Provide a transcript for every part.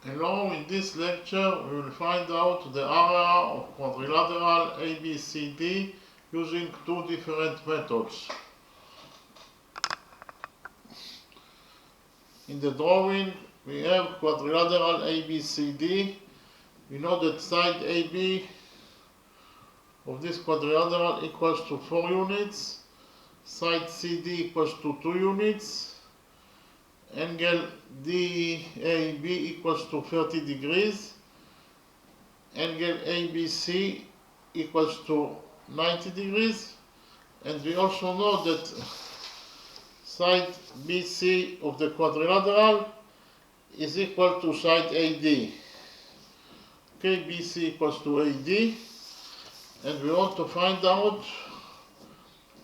Hello, in this lecture we will find out the area of quadrilateral ABCD using two different methods. In the drawing we have quadrilateral ABCD. We know that side AB of this quadrilateral equals to 4 units, side CD equals to 2 units, angle DAB equals to 30 degrees, angle ABC equals to 90 degrees, and we also know that side BC of the quadrilateral is equal to side AD. Okay, BC equals to AD, and we want to find out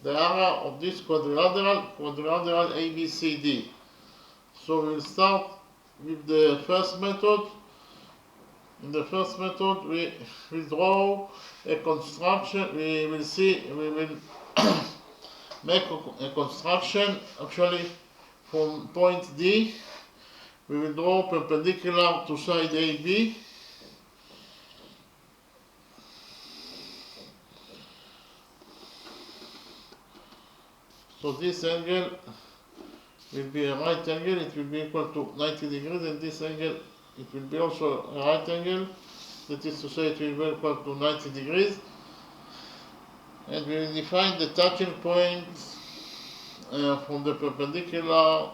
the area of this quadrilateral ABCD. So we'll start with the first method. In the first method, we will draw a construction. We will make a construction actually from point D. We will draw perpendicular to side AB. So this angle will be a right angle, it will be equal to 90 degrees, and this angle, it will be also a right angle, that is to say it will be equal to 90 degrees. And we will define the touching point from the perpendicular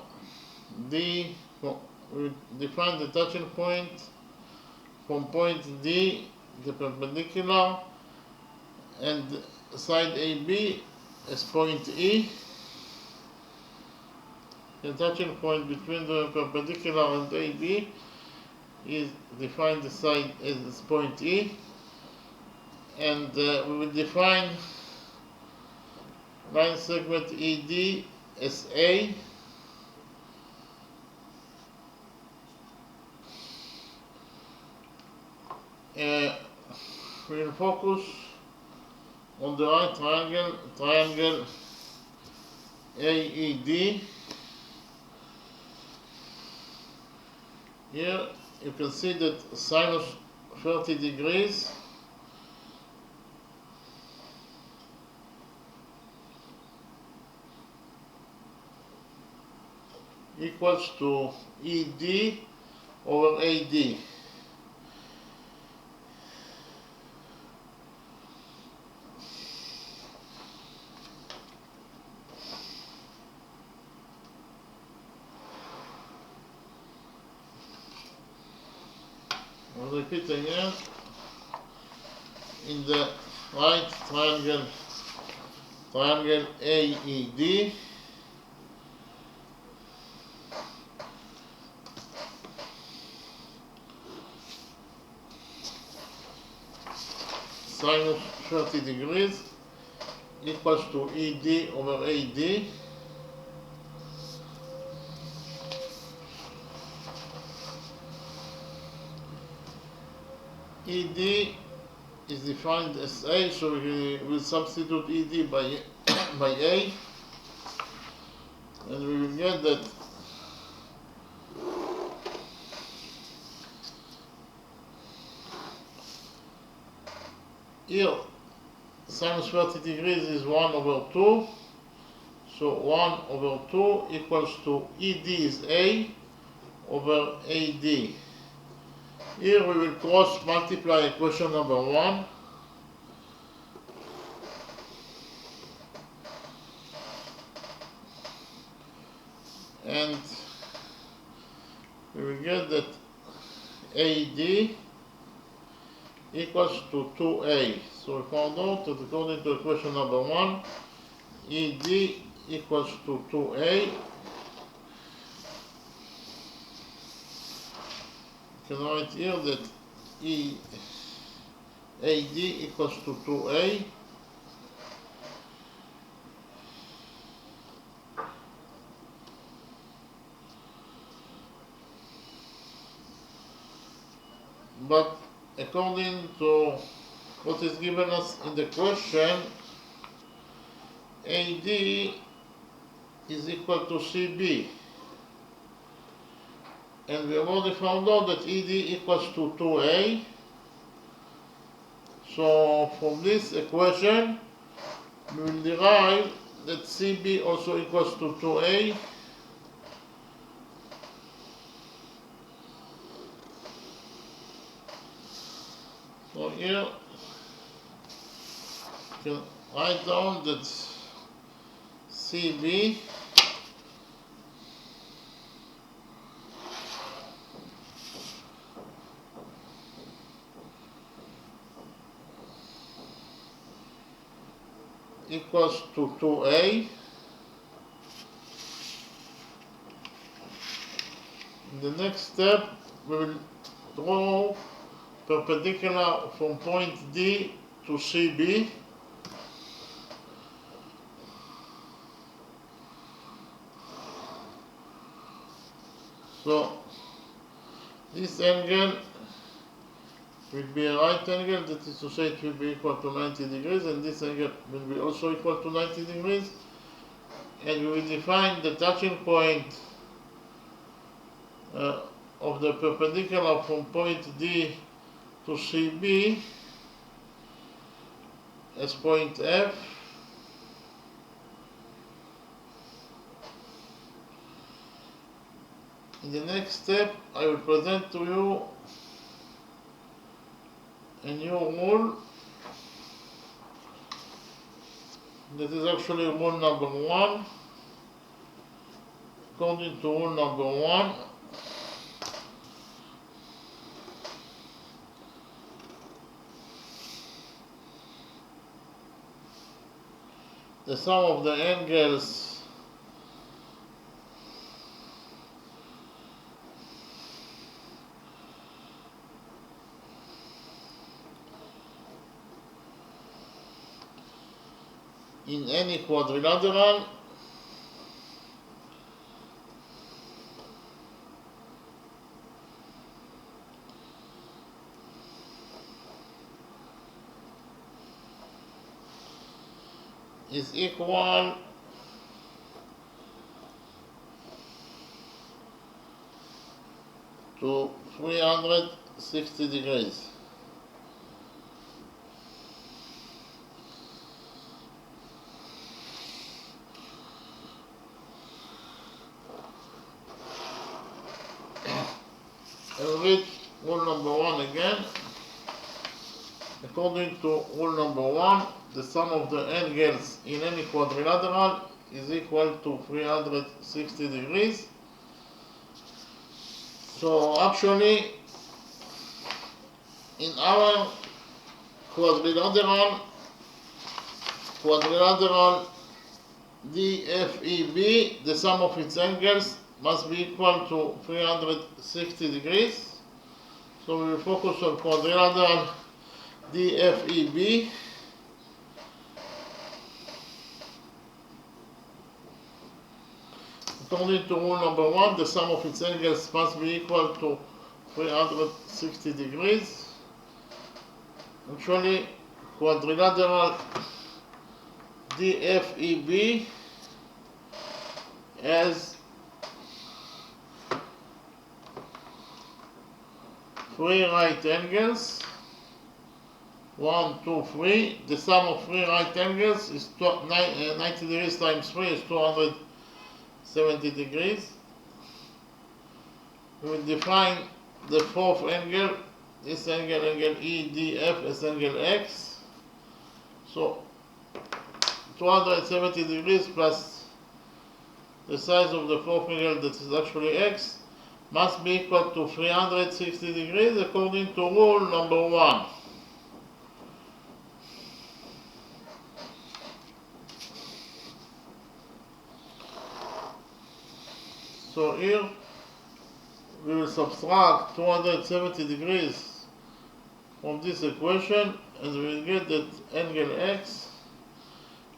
D. We will define the touching point from point D, the perpendicular, and side AB as point E. The touching point between the perpendicular and AB is defined the side as point E, and we will define line segment ED as A, we will focus on the right triangle AED. Here you can see that sinus 30 degrees equals to ED over AD. I'll repeat again. In the right triangle AED, sinus 30 degrees equals to ED over AD. ED is defined as A, so we will substitute ED by A, and we will get that here sinus 30 degrees is 1 over 2, so 1 over 2 equals to ED is A over AD. Here we will cross multiply equation number 1. And we will get that AD equals to 2A. So we found out that according to equation number 1, ED equals to 2A. You can write here that AD equals to 2A. But according to what is given us in the question, AD is equal to CB. And we have already found out that ED equals to 2A. So from this equation, we will derive that CB also equals to 2A. So here, you can write down that CB equals to 2A. In the next step, we will draw perpendicular from point D to CB. So this angle will be a right angle, that is to say it will be equal to 90 degrees, and this angle will be also equal to 90 degrees. And we will define the touching point of the perpendicular from point D to CB as point F. In the next step, I will present to you a new rule that is actually rule number 1. According to rule number 1, the sum of the angles in any quadrilateral is equal to 360 degrees. I'll read rule number 1 again. According to rule number 1, the sum of the angles in any quadrilateral is equal to 360 degrees. So actually, in our quadrilateral DFEB, the sum of its angles must be equal to 360 degrees. So we will focus on quadrilateral DFEB. According to rule number 1, the sum of its angles must be equal to 360 degrees. Actually, quadrilateral DFEB has 3 right angles. 1, 2, 3. The sum of 3 right angles is 90 degrees times 3 is 270 degrees. We will define the 4th angle, this angle EDF as angle X. So 270 degrees plus the size of the 4th angle, that is actually X, must be equal to 360 degrees according to rule number 1. So here we will subtract 270 degrees from this equation, and we will get that angle X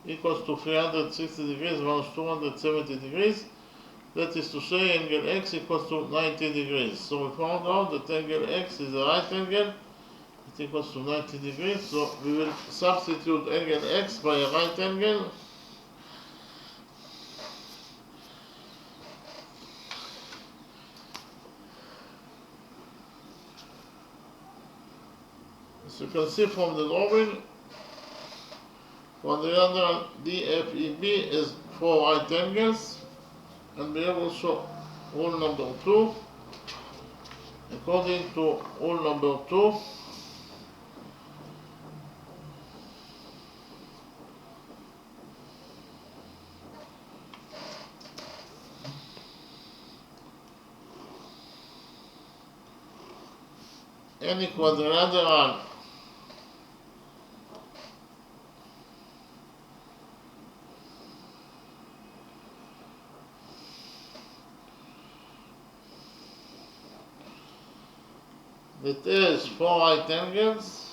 equals to 360 degrees minus 270 degrees. That is to say, angle X equals to 90 degrees. So we found out that angle X is a right angle. It equals to 90 degrees. So we will substitute angle X by a right angle. As you can see from the drawing, quadrilateral DFEB is 4 right angles, and we have also rule number 2. According to rule number 2, any quadrilateral that is 4 right angles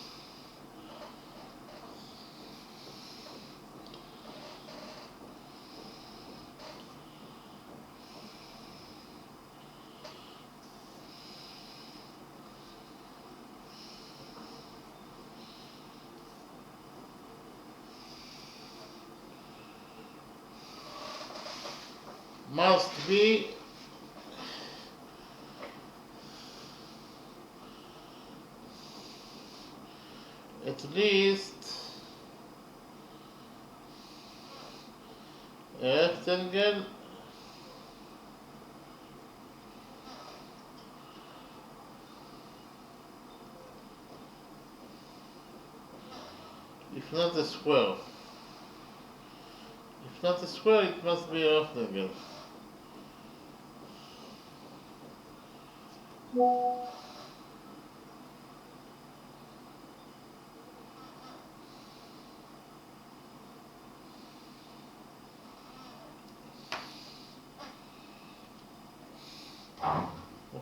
must be at least a rectangle if not a square. If not a square, it must be a rectangle.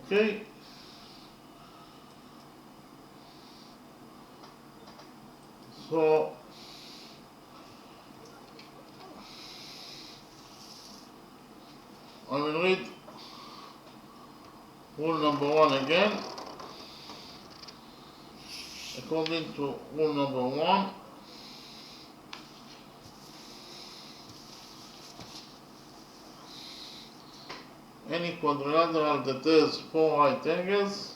Okay? So, I will read rule number 1 again. According to rule number 1, any quadrilateral that has 4 right angles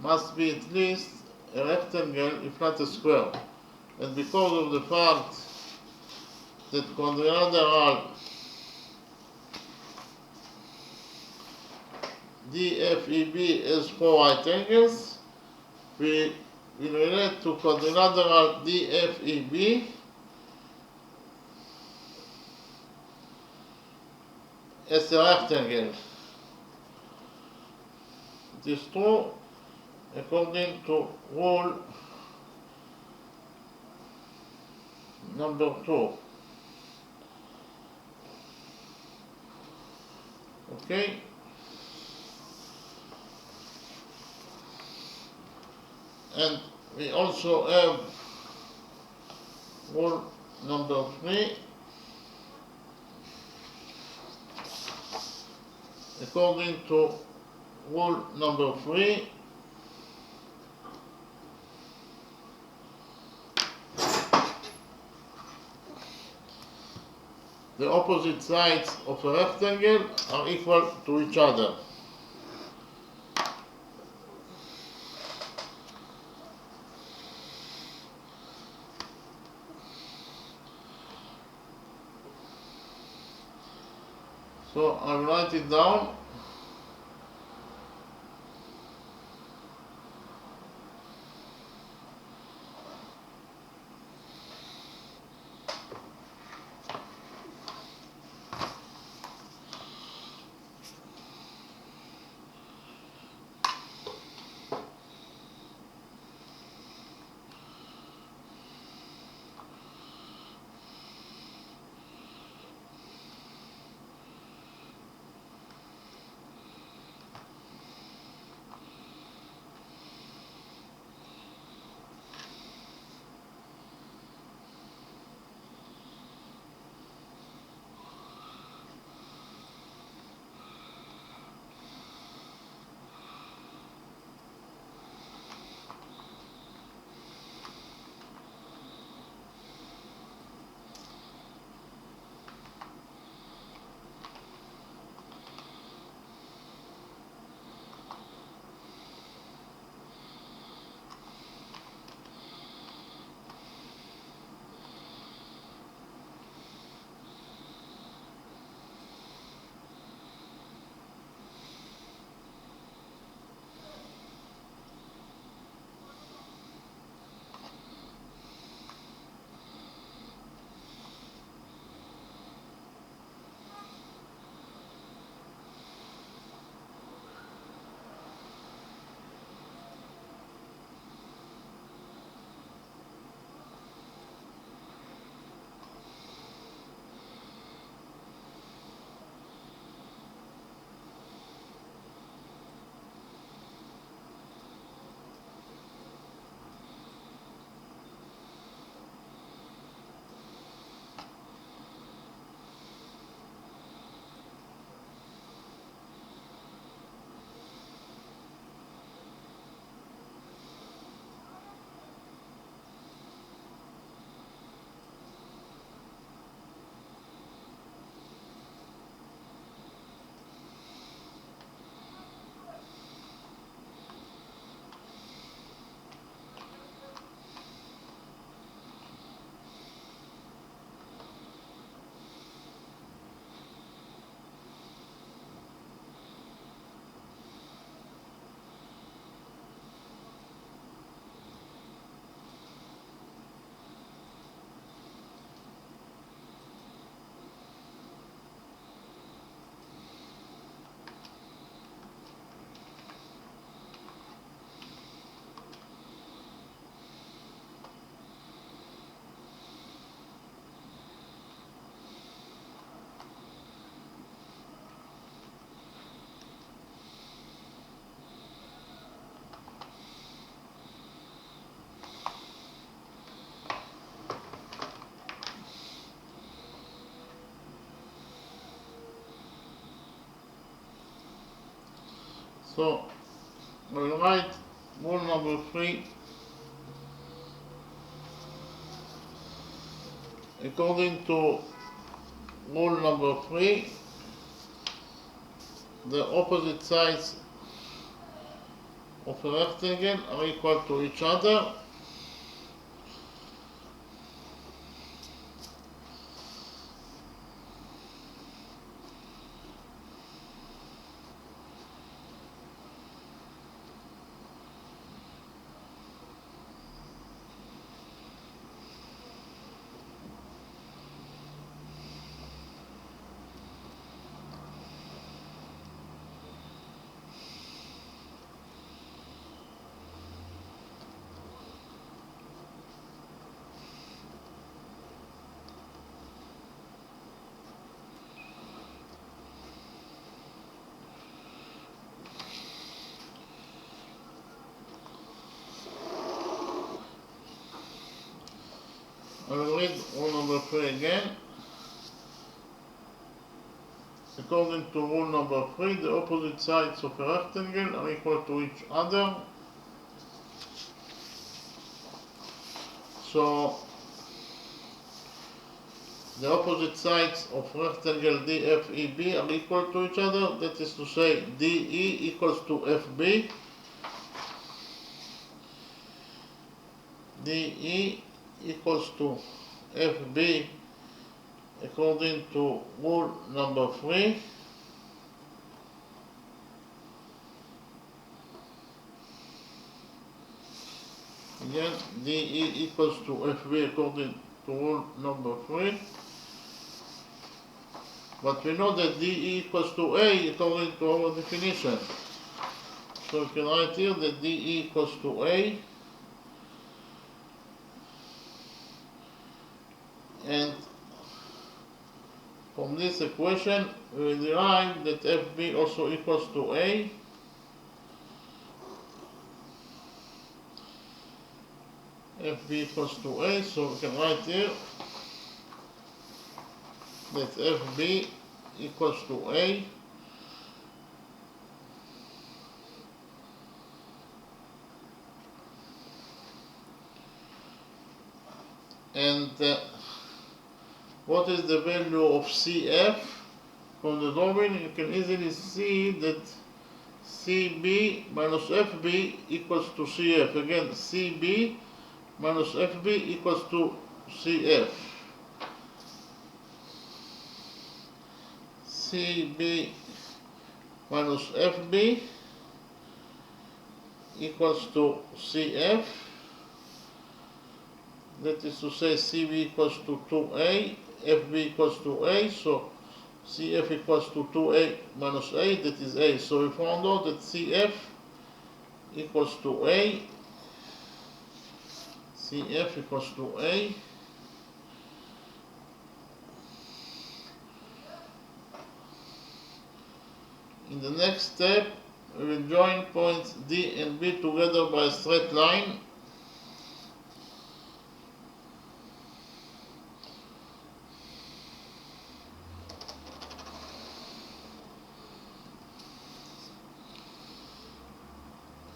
must be at least a rectangle, if not a square. And because of the fact that quadrilateral DFEB has 4 right angles, we will relate to quadrilateral DFEB as a rectangle. It is true according to rule number 2. Okay? And we also have rule number 3. According to rule number 3, the opposite sides of a rectangle are equal to each other. So I'll write it down. So I will write rule number 3. According to rule number 3, the opposite sides of a rectangle are equal to each other. I will read rule number 3 again. According to rule number 3, the opposite sides of a rectangle are equal to each other. So the opposite sides of rectangle DFEB are equal to each other. That is to say, DE equals to FB. DE equals to FB according to rule number 3. Again, DE equals to FB according to rule number 3. But we know that DE equals to A according to our definition. So we can write here that DE equals to A. And from this equation, we will derive that FB also equals to A. FB equals to A, so we can write here that FB equals to A. And what is the value of CF? From the drawing, you can easily see that CB minus FB equals to CF. Again, CB minus FB equals to CF. CB minus FB equals to CF. That is to say, CB equals to 2A, FB equals to A, so CF equals to 2A minus A, that is A. So we found out that CF equals to A. CF equals to A. In the next step, we will join points D and B together by a straight line.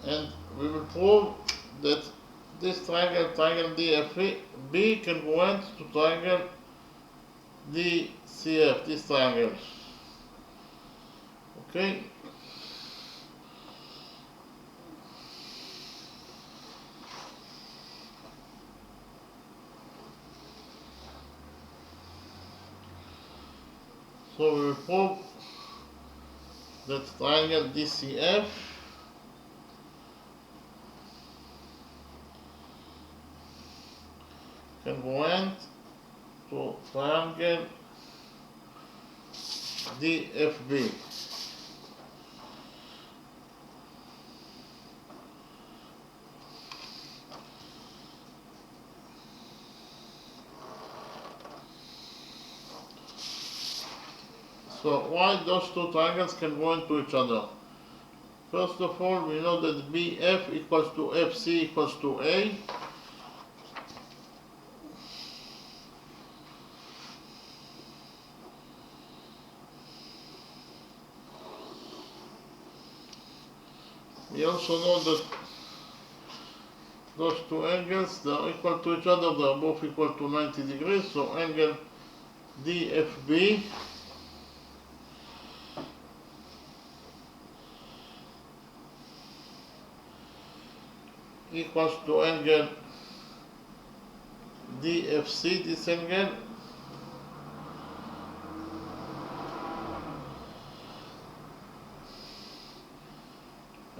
And we will prove that this triangle DFB congruent to triangle DCF, this triangle. Okay. So we will prove that triangle DCF congruent to triangle DFB. So why those two triangles congruent to each other? First of all, we know that BF equals to FC equals to A. We also know that those two angles, they are equal to each other, they are both equal to 90 degrees, so angle DFB equals to angle DFC, this angle,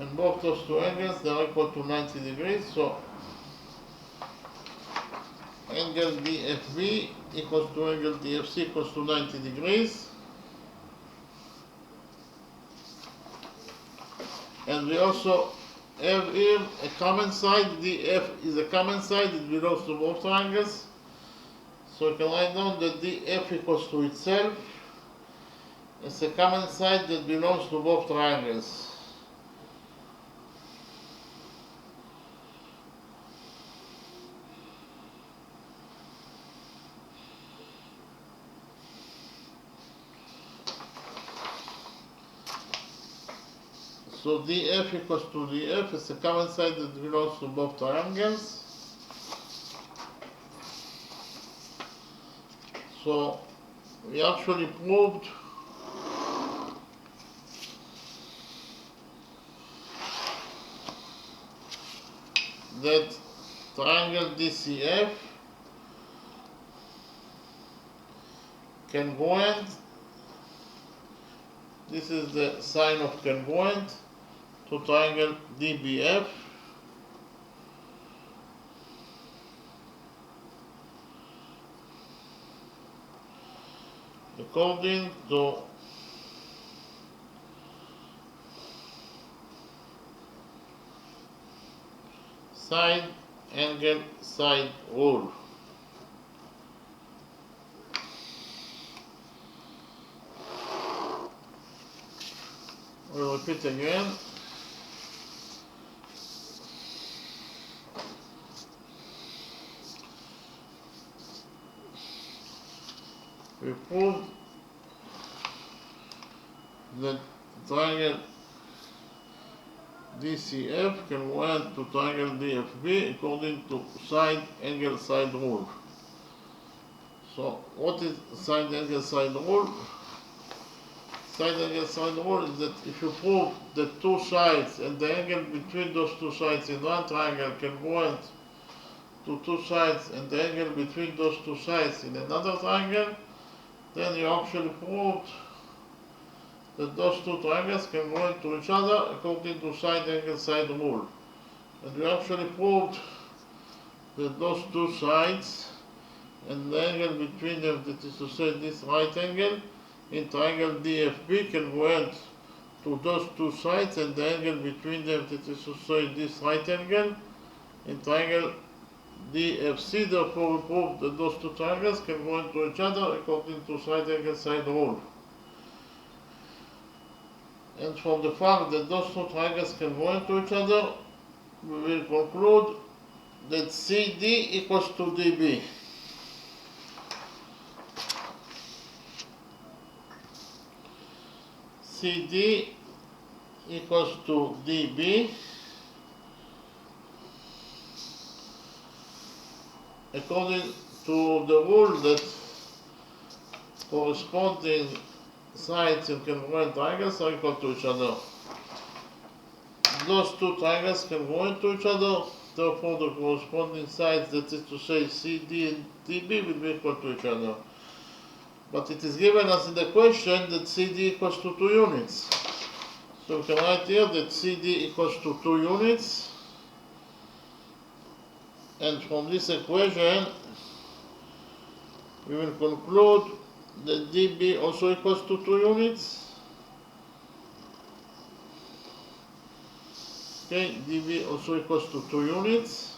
and both those two angles, they are equal to 90 degrees, so angle DFB equals to angle DFC equals to 90 degrees. And we also have here a common side. DF is a common side, it belongs to both triangles. So you can write down that DF equals to itself. It's a common side that belongs to both triangles. So DF equals to DF is a common side that belongs to both triangles. So we actually proved that triangle DCF congruent, this is the sign of congruent, to triangle DBF, according to side angle side rule. We'll repeat again. We proved that triangle DCF congruent to triangle DFB according to side angle side rule. So what is side angle side rule? Side angle side rule is that if you prove that two sides and the angle between those two sides in one triangle congruent to two sides and the angle between those two sides in another triangle, then you actually proved that those two triangles congruent to each other according to side angle side rule. And we actually proved that those two sides and the angle between them, that is to say this right angle, in triangle DFB congruent to those two sides and the angle between them, that is to say this right angle, in triangle DFC. Therefore we proved that those two triangles congruent to each other according to side angle side rule. And from the fact that those two triangles congruent to each other, we will conclude that CD equals to DB. CD equals to DB according to the rule that corresponding sides in congruent triangles are equal to each other. Those two triangles congruent to each other, therefore the corresponding sides, that is to say CD and DB, will be equal to each other. But it is given us in the question that CD equals to 2 units. So we can write here that CD equals to 2 units. And from this equation, we will conclude that DB also equals to 2 units. Okay, DB also equals to 2 units.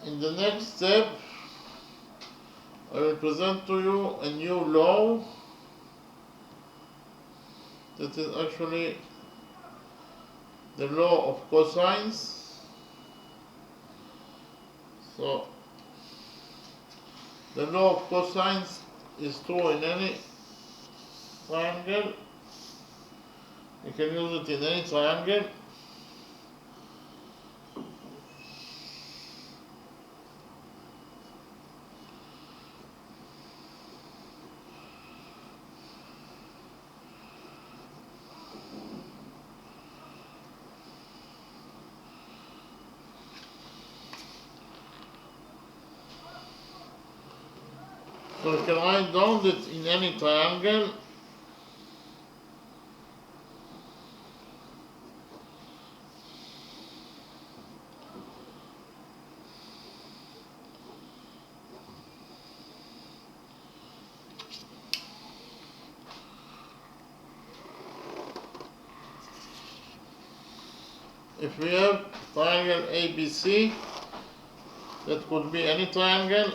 In the next step, I will present to you a new law that is actually the law of cosines. So, the law of cosines is true in any triangle. You can use it in any triangle. So you can write down that in any triangle, if we have triangle ABC, that could be any triangle.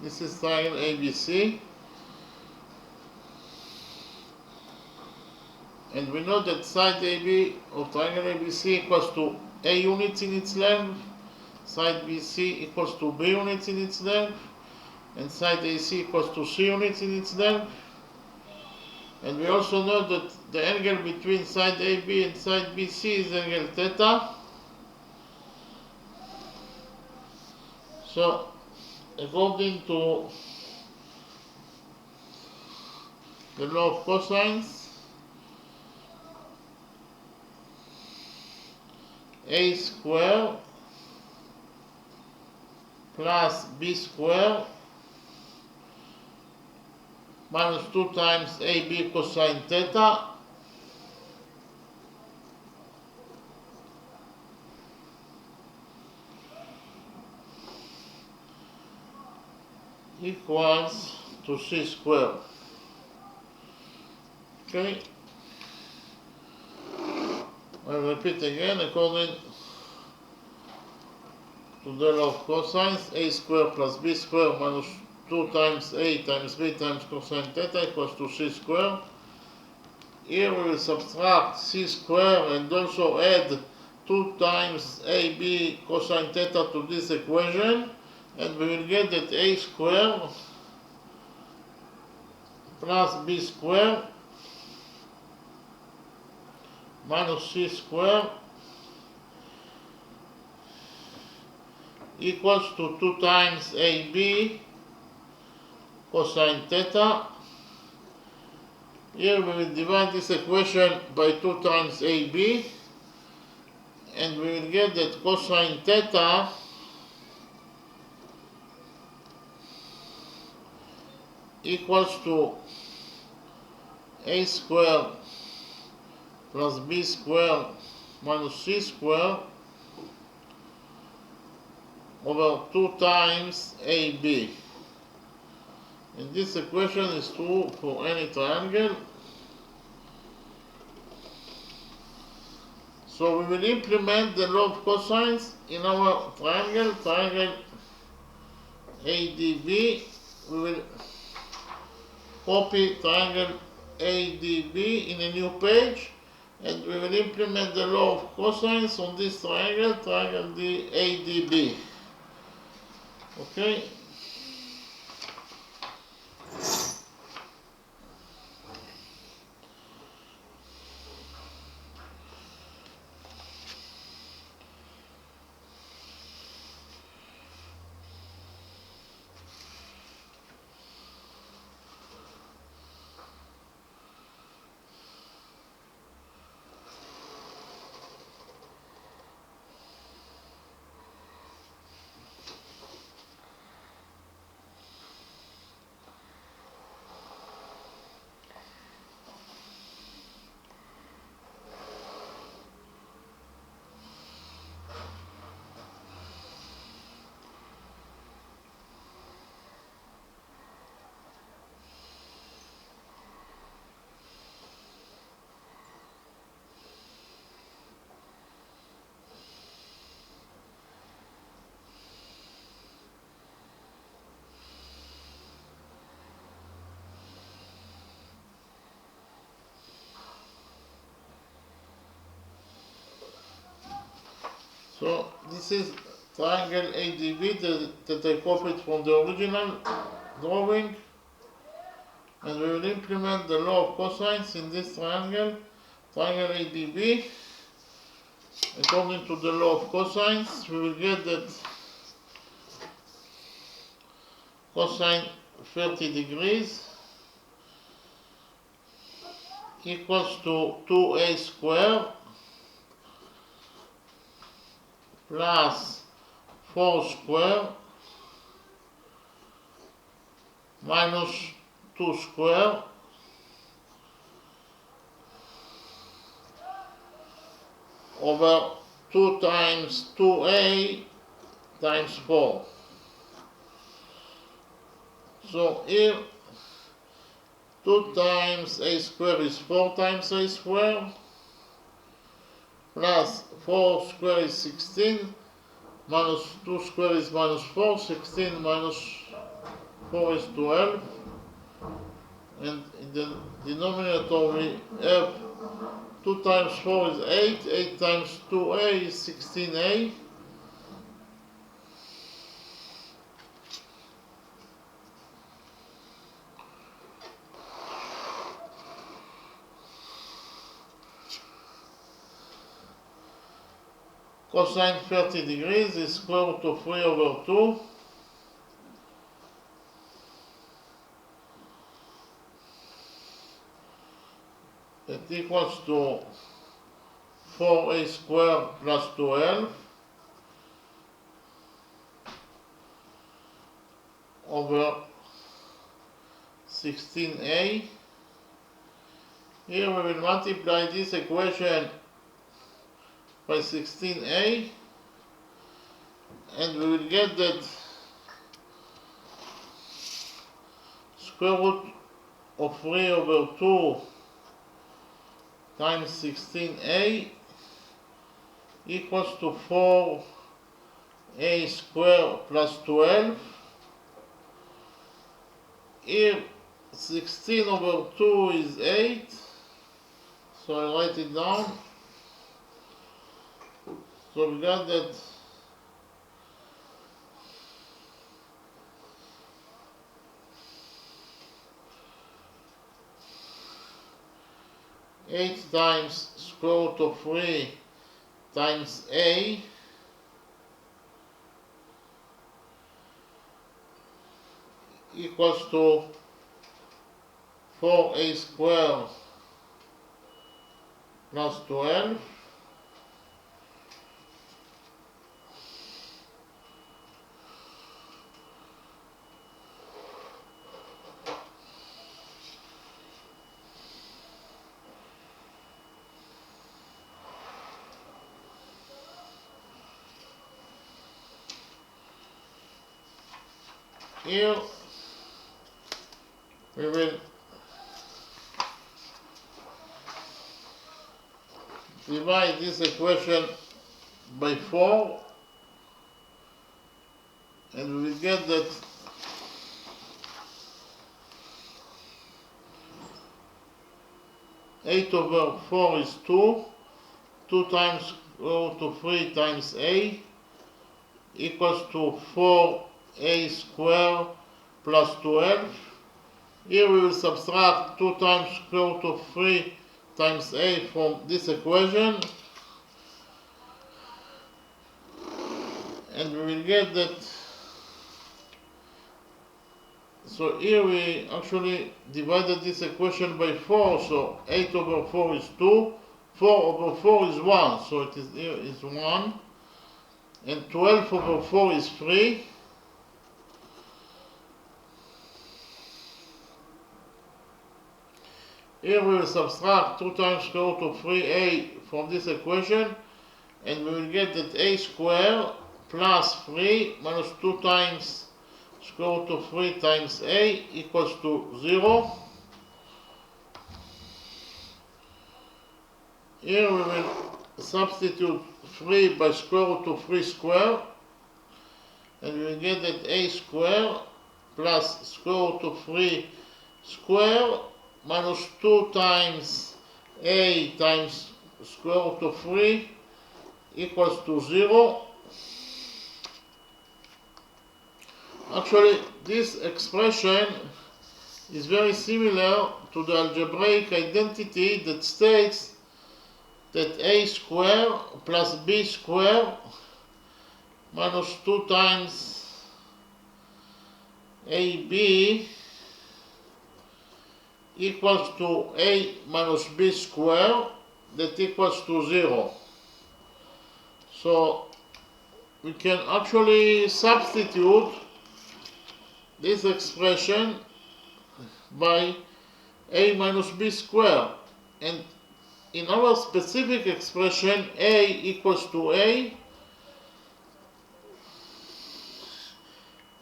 This is triangle ABC. And we know that side AB of triangle ABC equals to A units in its length, side BC equals to B units in its length, and side AC equals to C units in its length. And we also know that the angle between side AB and side BC is angle theta. So, according to the law of cosines, A square plus B square minus 2 times AB cosine theta equals to C square. Okay? I'll repeat again, according to the law of cosines, A square plus B square minus 2 times A times B times cosine theta equals to C square. Here we will subtract C square and also add 2 times AB cosine theta to this equation, and we will get that A square plus B square minus C square equals to 2 times AB cosine theta. Here we will divide this equation by 2 times AB, and we will get that cosine theta equals to A square plus B square minus C square over 2 times AB. And this equation is true for any triangle. So we will implement the law of cosines in our triangle, triangle ADB. We will copy triangle ADB in a new page, and we will implement the law of cosines on this triangle, triangle ADB. Okay? So this is triangle ADB that I copied from the original drawing, and we will implement the law of cosines in this triangle ADB. According to the law of cosines, we will get that cosine 30 degrees equals to 2a squared plus 4 squared minus 2 squared over 2 times 2a times 4. So here 2 times a squared is 4 times a squared, plus 4 squared is 16, minus 2 squared is minus 4, 16 minus 4 is 12, and in the denominator we have 2 times 4 is 8, 8 times 2a is 16a, cosine 30 degrees is square root of 3 over 2. That equals to 4a squared plus 12 over 16a. Here we will multiply this equation by 16a, and we will get that square root of 3 over 2 times 16a equals to 4a squared plus 12. Here 16 over 2 is 8, so I write it down. So we got that 8 times square root of 3 times a equals to 4a squared plus 12. Here we will divide this equation by 4, and we will get that eight over 4 is 2, 2 times square root of 3 times a equals to 4a squared plus 12. Here we will subtract 2 times square root of 3 times a from this equation, and we will get that. So here we actually divided this equation by 4, so 8 over 4 is 2, 4 over 4 is 1, so it is here is 1, and 12 over 4 is 3. Here we will subtract 2 times square root of 3a from this equation, and we will get that a squared plus 3 minus 2 times square root of 3 times a equals to 0. Here we will substitute 3 by square root of 3 squared, and we will get that a squared plus square root of 3 squared minus 2 times a times square root of 3 equals to 0. Actually, this expression is very similar to the algebraic identity that states that a squared plus b squared minus 2 times ab equals to a minus b squared, that equals to 0. So we can actually substitute this expression by a minus b squared, and in our specific expression a equals to a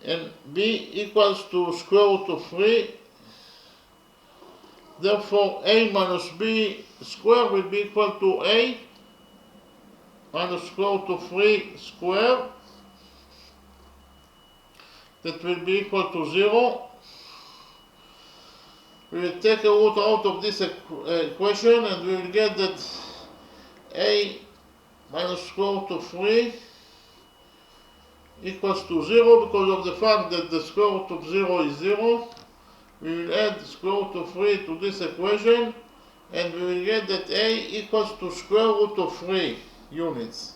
and b equals to square root of 3. Therefore a minus b squared will be equal to a minus square root of 3 squared, that will be equal to 0. We will take a root out of this equation and we will get that a minus square root of 3 equals to 0 because of the fact that the square root of 0 is 0. We will add square root of 3 to this equation and we will get that a equals to square root of 3 units.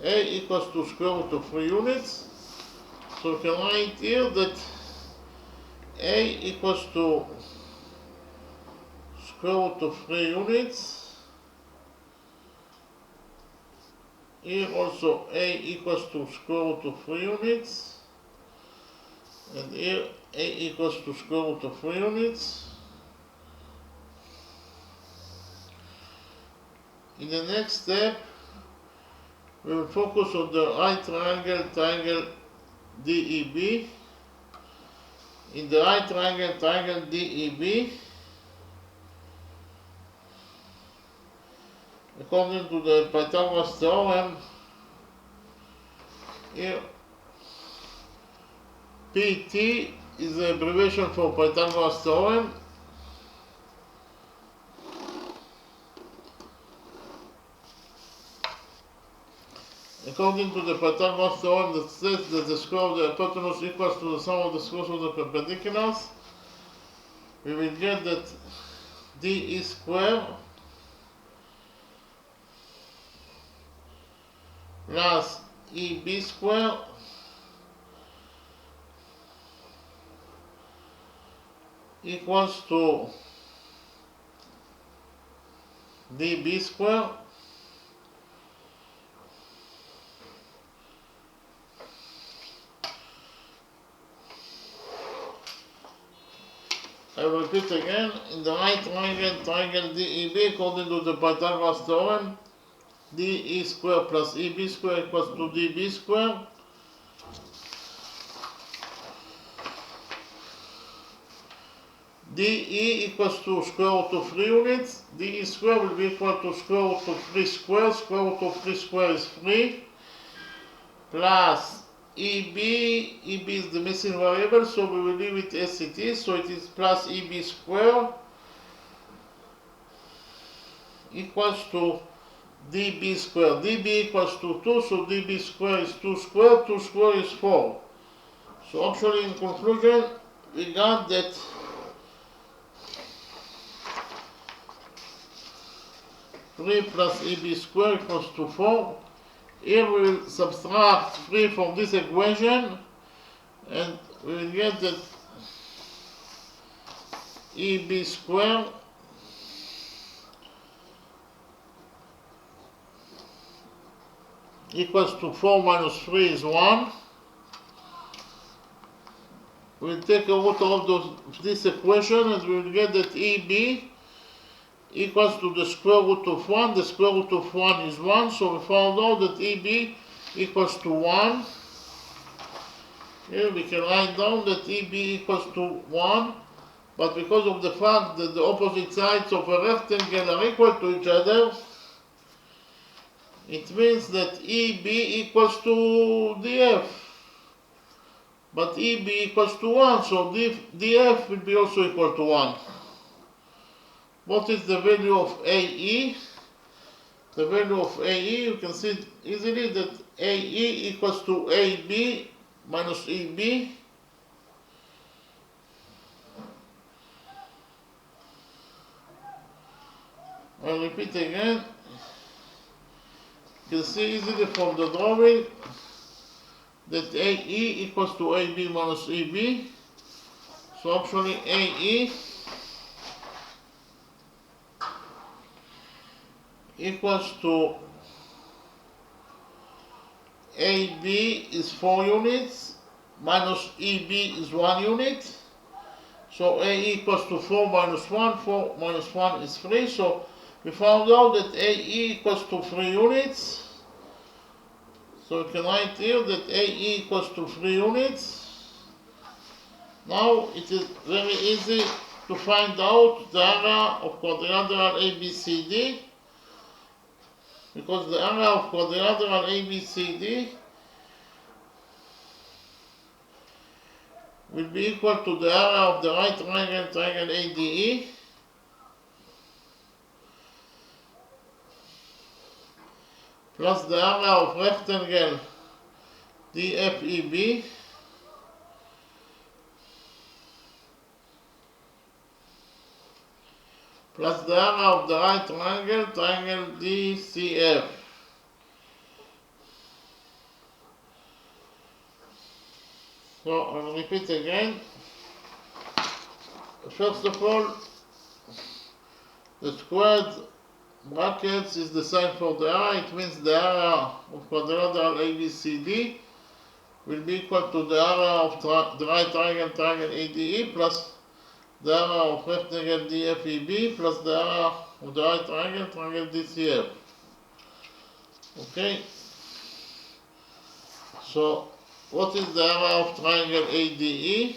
A equals to square root of 3 units. So we can write here that a equals to square root of 3 units. Here also a equals to square root of 3 units. And here a equals to square root of 3 units. In the next step, we will focus on the right triangle DEB. In the right triangle DEB, according to the Pythagoras theorem, here PT is the abbreviation for Pythagoras theorem. According to the Pythagoras theorem that states that the square of the hypotenuse equals to the sum of the squares of the perpendiculars, we will get that DE squared plus EB squared equals to DB squared I will repeat again. In the right triangle DEB, according to the Pythagoras theorem, DE squared plus EB squared equals to DB squared. DE equals to square root of 3 units. DE squared will be equal to square root of 3 squared. Square root of 3 squared is 3. Plus EB is the missing variable, so we will leave it as it is. So it is plus EB squared equals to DB squared. DB equals to 2, so DB squared is 2 squared. 2 squared is 4. So actually in conclusion, we got that three plus EB squared equals to 4. Here we will subtract 3 from this equation and we will get that EB squared equals to 4 minus 3 is 1. We will take a root out of this equation and we will get that EB equals to the square root of 1. The square root of 1 is 1, so we found out that EB equals to 1. Here we can write down that EB equals to 1, but because of the fact that the opposite sides of a rectangle are equal to each other, it means that EB equals to DF. But EB equals to 1, so DF will be also equal to 1. What is the value of AE? the value of AE, you can see easily that AE equals to AB minus EB. I'll repeat again. You can see easily from the drawing that AE equals to AB minus EB. So actually AE equals to AB is 4 units minus EB is 1 unit. So AE equals to 4 minus 1. 4 minus 1 is 3. So we found out that AE equals to 3 units. So we can write here that AE equals to 3 units. Now it is very easy to find out the area of quadrilateral ABCD, because the area of quadrilateral ABCD will be equal to the area of the right triangle, triangle ADE, plus the area of rectangle DFEB, plus the area of the right triangle, triangle DCF. So I'll repeat again. First of all, the squared brackets is the sign for the area. It means the area of quadrilateral ABCD will be equal to the area of the right triangle, triangle ADE, plus the area of rectangle DFEB, plus the area of the right triangle, triangle DCF. Okay? So, what is the area of triangle ADE?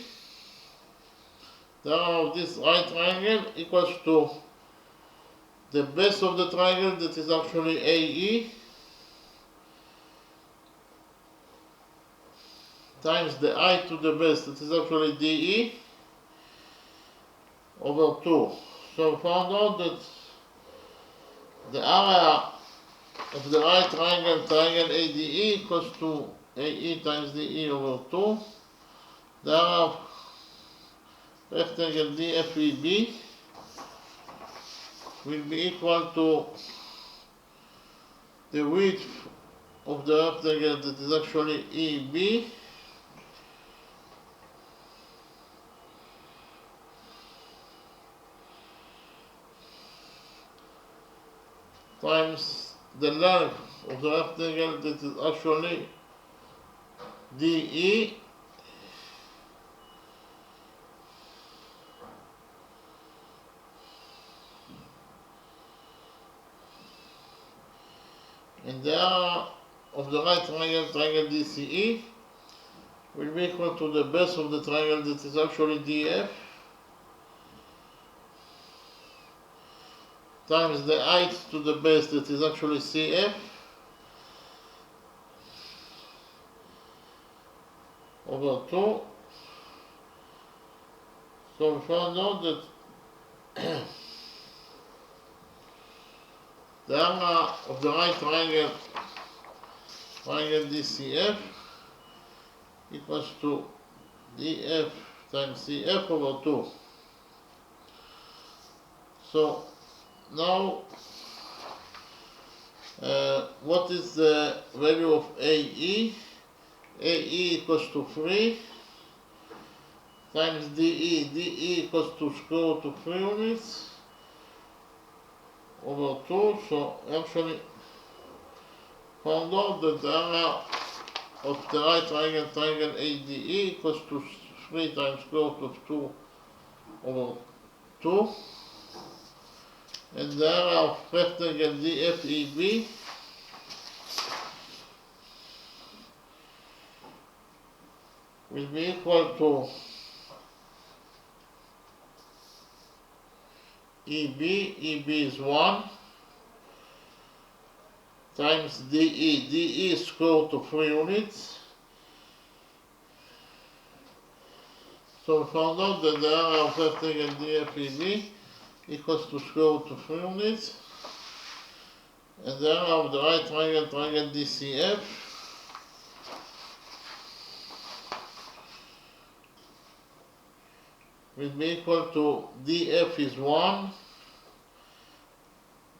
The area of this right triangle equals to the base of the triangle, that is actually AE, times the height to the base, that is actually DE, over 2. So we found out that the area of the right triangle, triangle ADE equals to AE times DE over 2. The area of rectangle DFEB will be equal to the width of the rectangle, that is actually EB, times the length of the rectangle, that is actually DE, and the area of the right triangle, triangle DCE, will be equal to the base of the triangle, that is actually DF, times the height to the base, that is actually CF, over 2. So we found out that the area of the right triangle, triangle DCF, equals to DF times CF over 2. So now, what is the value of AE? AE equals to 3 times DE. DE equals to square root of 3 units over 2. So actually found out that the area of the right triangle, triangle ADE equals to 3 times square root of 2 over 2. And the area of rectangle DFEB will be equal to EB is 1, times DE. DE is square root of 3 units. So we found out that the area of rectangle DFEB equals to square root of 3 units. and the area of the right triangle, triangle DCF, will be equal to DF is 1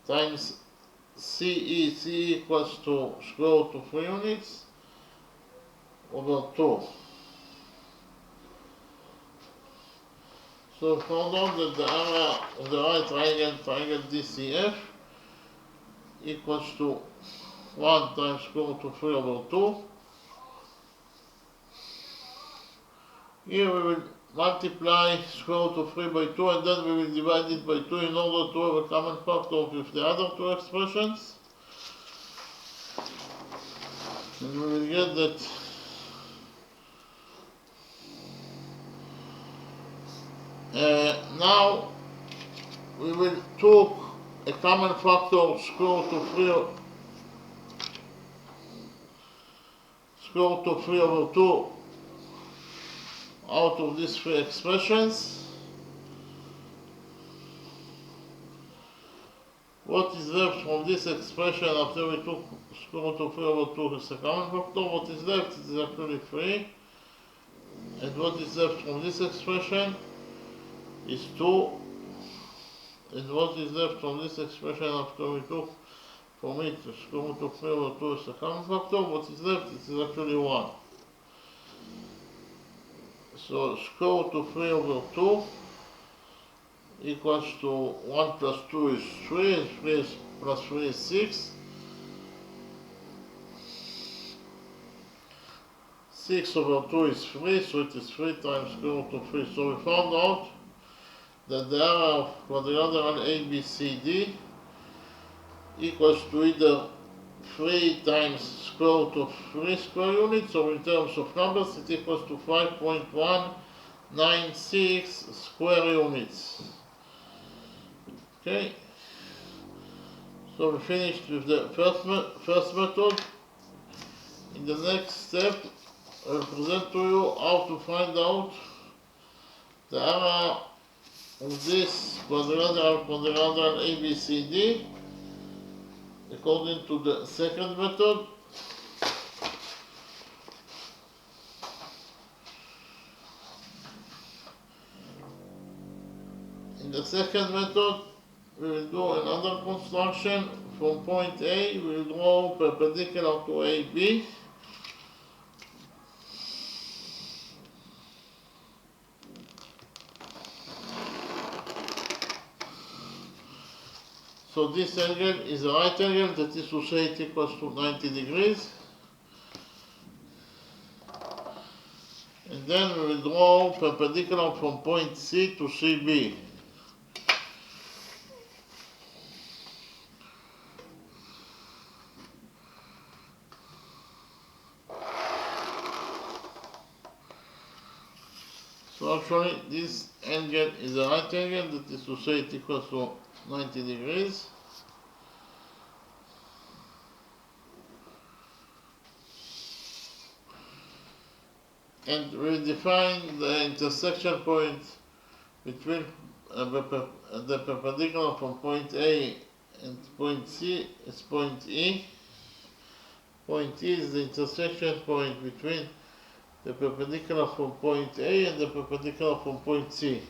times CE, CE equals to square root of 3 units over 2. So we found out that the area of the right triangle, triangle DCF, equals to 1 times square root of 3 over 2. Here we will multiply square root of 3 by 2, and then we will divide it by 2 in order to have a common factor with the other two expressions. And we will get that now we will take a common factor square root of 3 over 2 out of these three expressions. What is left from this expression after we took square root of 3 over 2 is a common factor? What is left is actually 3. And what is left from this expression is 2. And what is left from this expression after we took from it square root of 3 over 2 is a common factor? What is left is actually 1. So square root of 3 over 2 equals to 1 plus 2 is 3, and 3 plus 3 is 6. 6 over 2 is 3, so it is 3 times square root of 3. So we found out that the area of quadrilateral ABCD equals to either 3 times square root of 3 square units, or in terms of numbers, it equals to 5.196 square units. Okay, so we finished with the first method. In the next step, I will present to you how to find out the area of this quadrilateral ABCD according to the second method. In the second method, we will do another construction. From point A, we will draw perpendicular to AB. So this angle is a right angle, that is to say it equals to 90 degrees. And then we will draw perpendicular from point C to CB. So actually this angle is a right angle, that is to say it equals to 90 degrees. And we define the intersection point between the perpendicular from point A and point C is point E. Point E is the intersection point between the perpendicular from point A and the perpendicular from point C.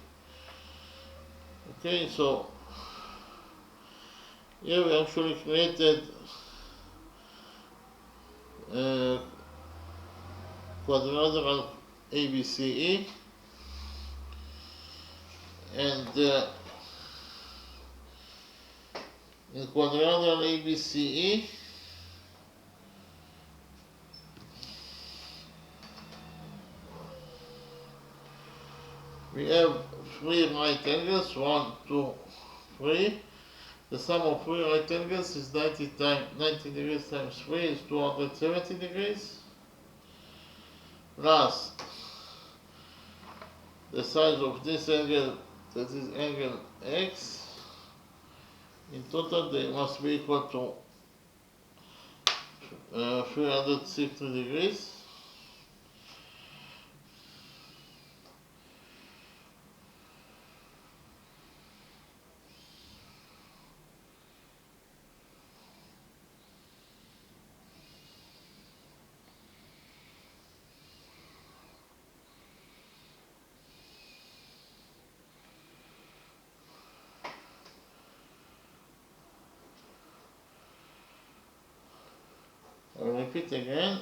Okay, so here we actually created quadrilateral ABCE, and in quadrilateral ABCE we have 3 right angles, 1, 2, 3. The sum of 3 right angles is 90 degrees times 3 is 270 degrees, plus the size of this angle, that is angle X. In total they must be equal to 360 degrees. repeat again.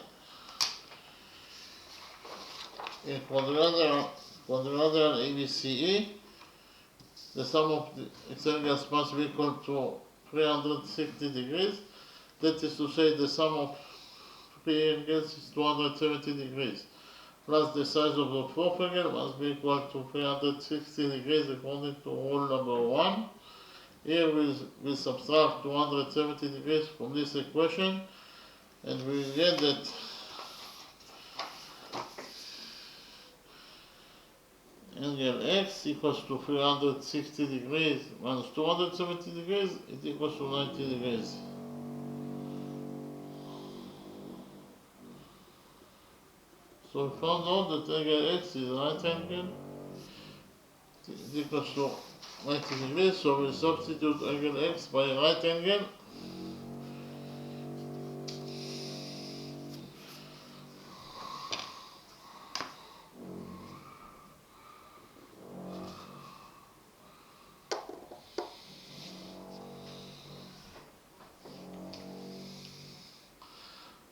In quadrilateral ABCE, the sum of its angles must be equal to 360 degrees. That is to say, the sum of three angles is 270 degrees. Plus the size of the fourth angle must be equal to 360 degrees according to rule number 1. Here we subtract 270 degrees from this equation, and we get that angle x equals to 360 degrees minus 270 degrees, it equals to 90 degrees. So we found out that angle x is right angle, it equals to 90 degrees, so we substitute angle x by right angle.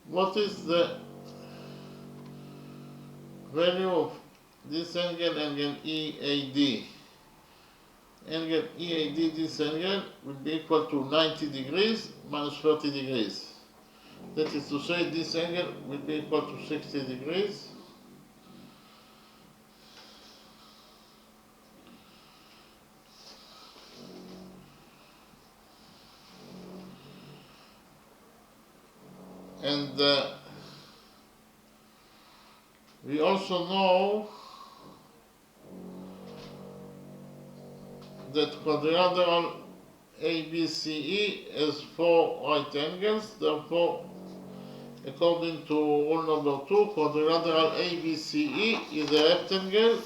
What is the value of this angle EAD? Angle EAD, this angle, will be equal to 90 degrees minus 30 degrees. That is to say, this angle will be equal to 60 degrees. And we also know that quadrilateral ABCE has 4 right angles, therefore, according to rule number 2, quadrilateral ABCE is a rectangle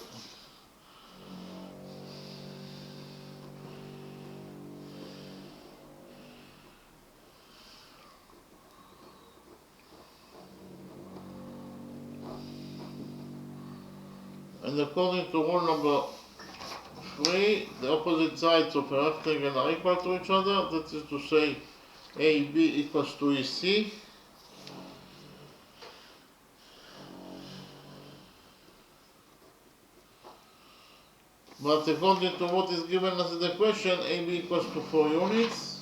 and according to rule number 3, the opposite sides of a rectangle are equal to each other, that is to say AB equals to EC. But according to what is given us in the question, AB equals to 4 units.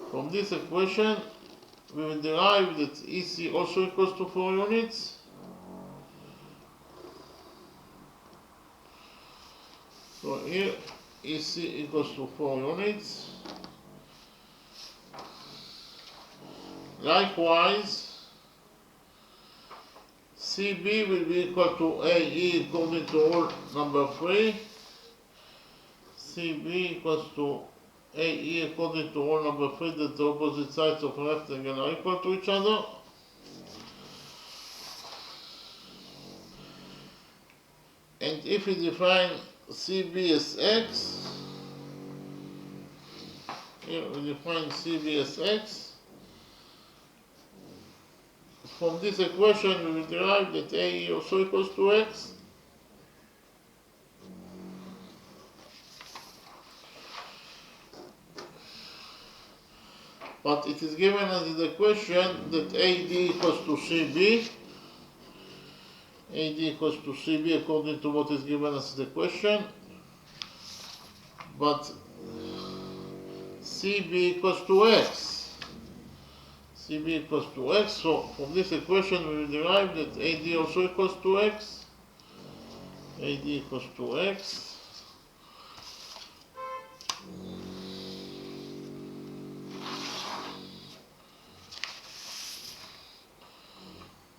From this equation, we will derive that EC also equals to 4 units. So here EC equals to 4 units. Likewise, CB will be equal to AE according to rule number 3. CB equals to AE according to rule number 3, that the opposite sides of a rectangle are equal to each other. And if we define CB as x, here we define CB as x, from this equation we will derive that AE also equals to x. But it is given us in the question that AD equals to CB. AD equals to CB according to what is given us in the question. But CB equals to x. CB equals to x, so from this equation we will derive that AD also equals to x. AD equals to x.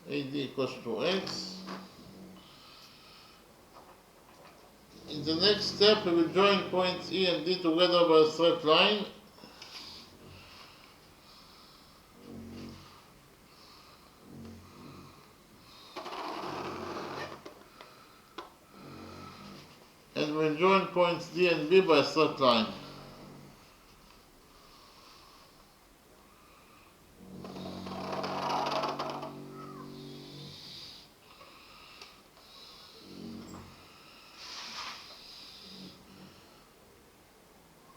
AD equals to x. In the next step, we will join points E and D together by a straight line. And we will join points D and B by a straight line.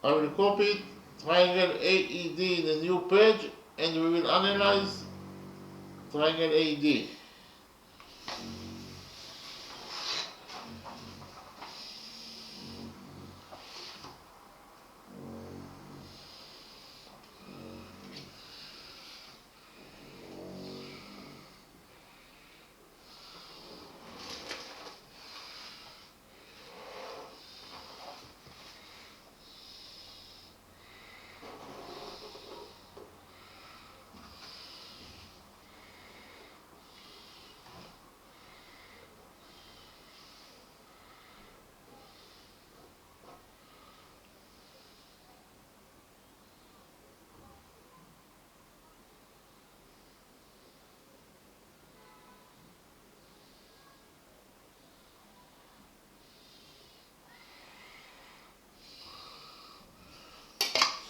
I will copy it triangle AED in a new page, and we will analyze triangle AED.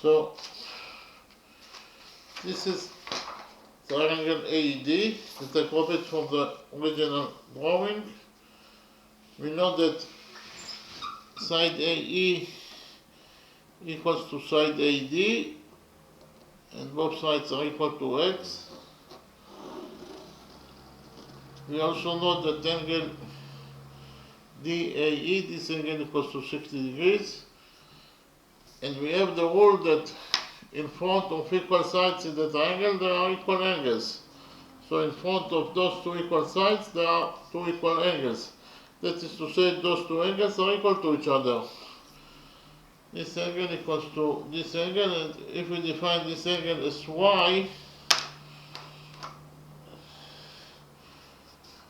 So this is triangle AED that I copied from the original drawing. We know that side AE equals to side AD, and both sides are equal to x. We also know that angle DAE, this angle equals to 60 degrees. And we have the rule that in front of equal sides in the triangle there are equal angles. So in front of those two equal sides there are two equal angles. That is to say, those two angles are equal to each other. This angle equals to this angle, and if we define this angle as y,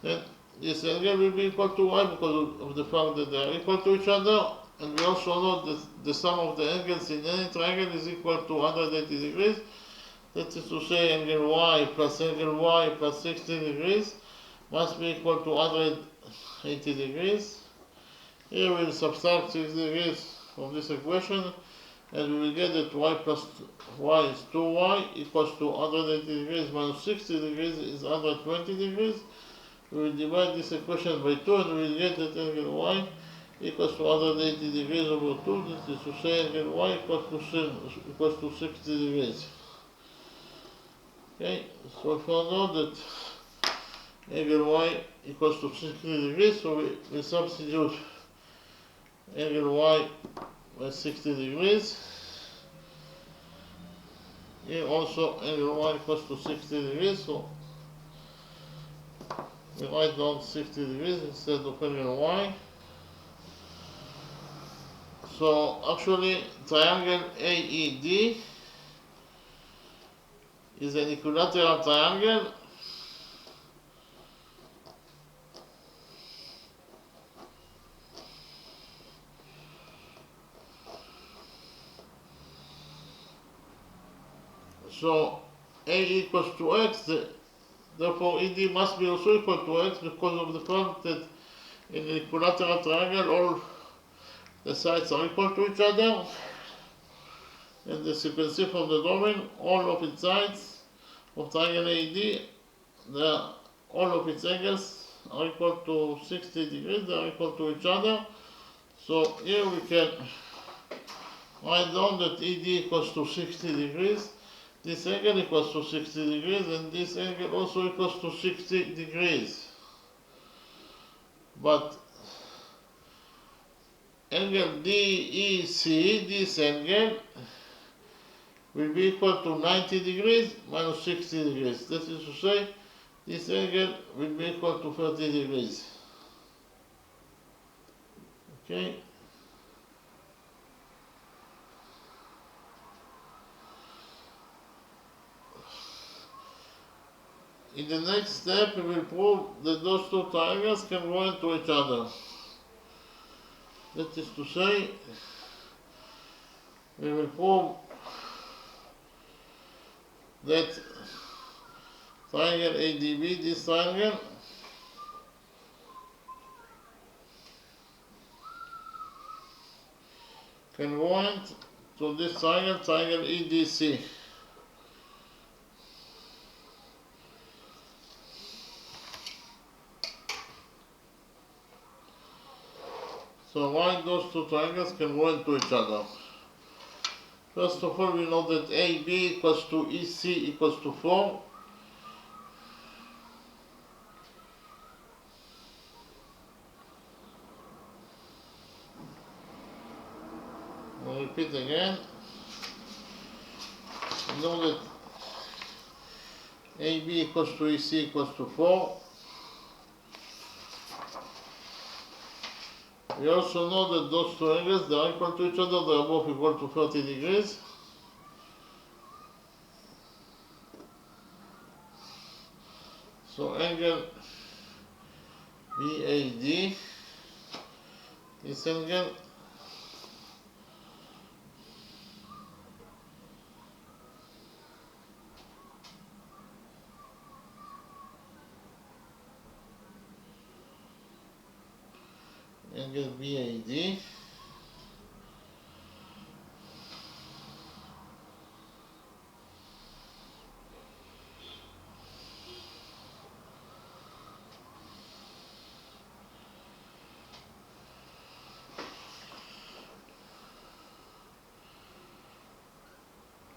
then this angle will be equal to y because of the fact that they are equal to each other. And we also know that the sum of the angles in any triangle is equal to 180 degrees. That is to say, angle y plus 60 degrees must be equal to 180 degrees. Here we will subtract 6 degrees from this equation, and we will get that y plus y is 2y equals to 180 degrees minus 60 degrees is 120 degrees. We will divide this equation by 2, and we will get that angle y equals to 180 degrees over 2, that is to say angle y equals to 60 degrees. Okay, so we found out that angle y equals to 60 degrees, so we substitute angle y by 60 degrees. Here also angle y equals to 60 degrees, so we write down 60 degrees instead of angle y. So actually triangle AED is an equilateral triangle so A equals to x, therefore ED must be also equal to x because of the fact that in an equilateral triangle all the sides are equal to each other, and as you can see from the drawing, all of its sides of triangle AED, all of its angles are equal to 60 degrees, they are equal to each other. So here we can write down that ED equals to 60 degrees, this angle equals to 60 degrees, and this angle also equals to 60 degrees. But angle DEC, this angle, will be equal to 90 degrees minus 60 degrees. That is to say, this angle will be equal to 30 degrees. Okay? In the next step, we will prove that those two triangles can go into each other. That is to say, we will prove that triangle ADB, this triangle, congruent to this triangle, triangle EDC. So why those two triangles can go into each other? First of all, we know that AB equals to EC equals to 4. I'll repeat again. We know that AB equals to EC equals to 4. We also know that those two angles, they are equal to each other, they are both equal to 30 degrees. So angle BAD, this angle, BAD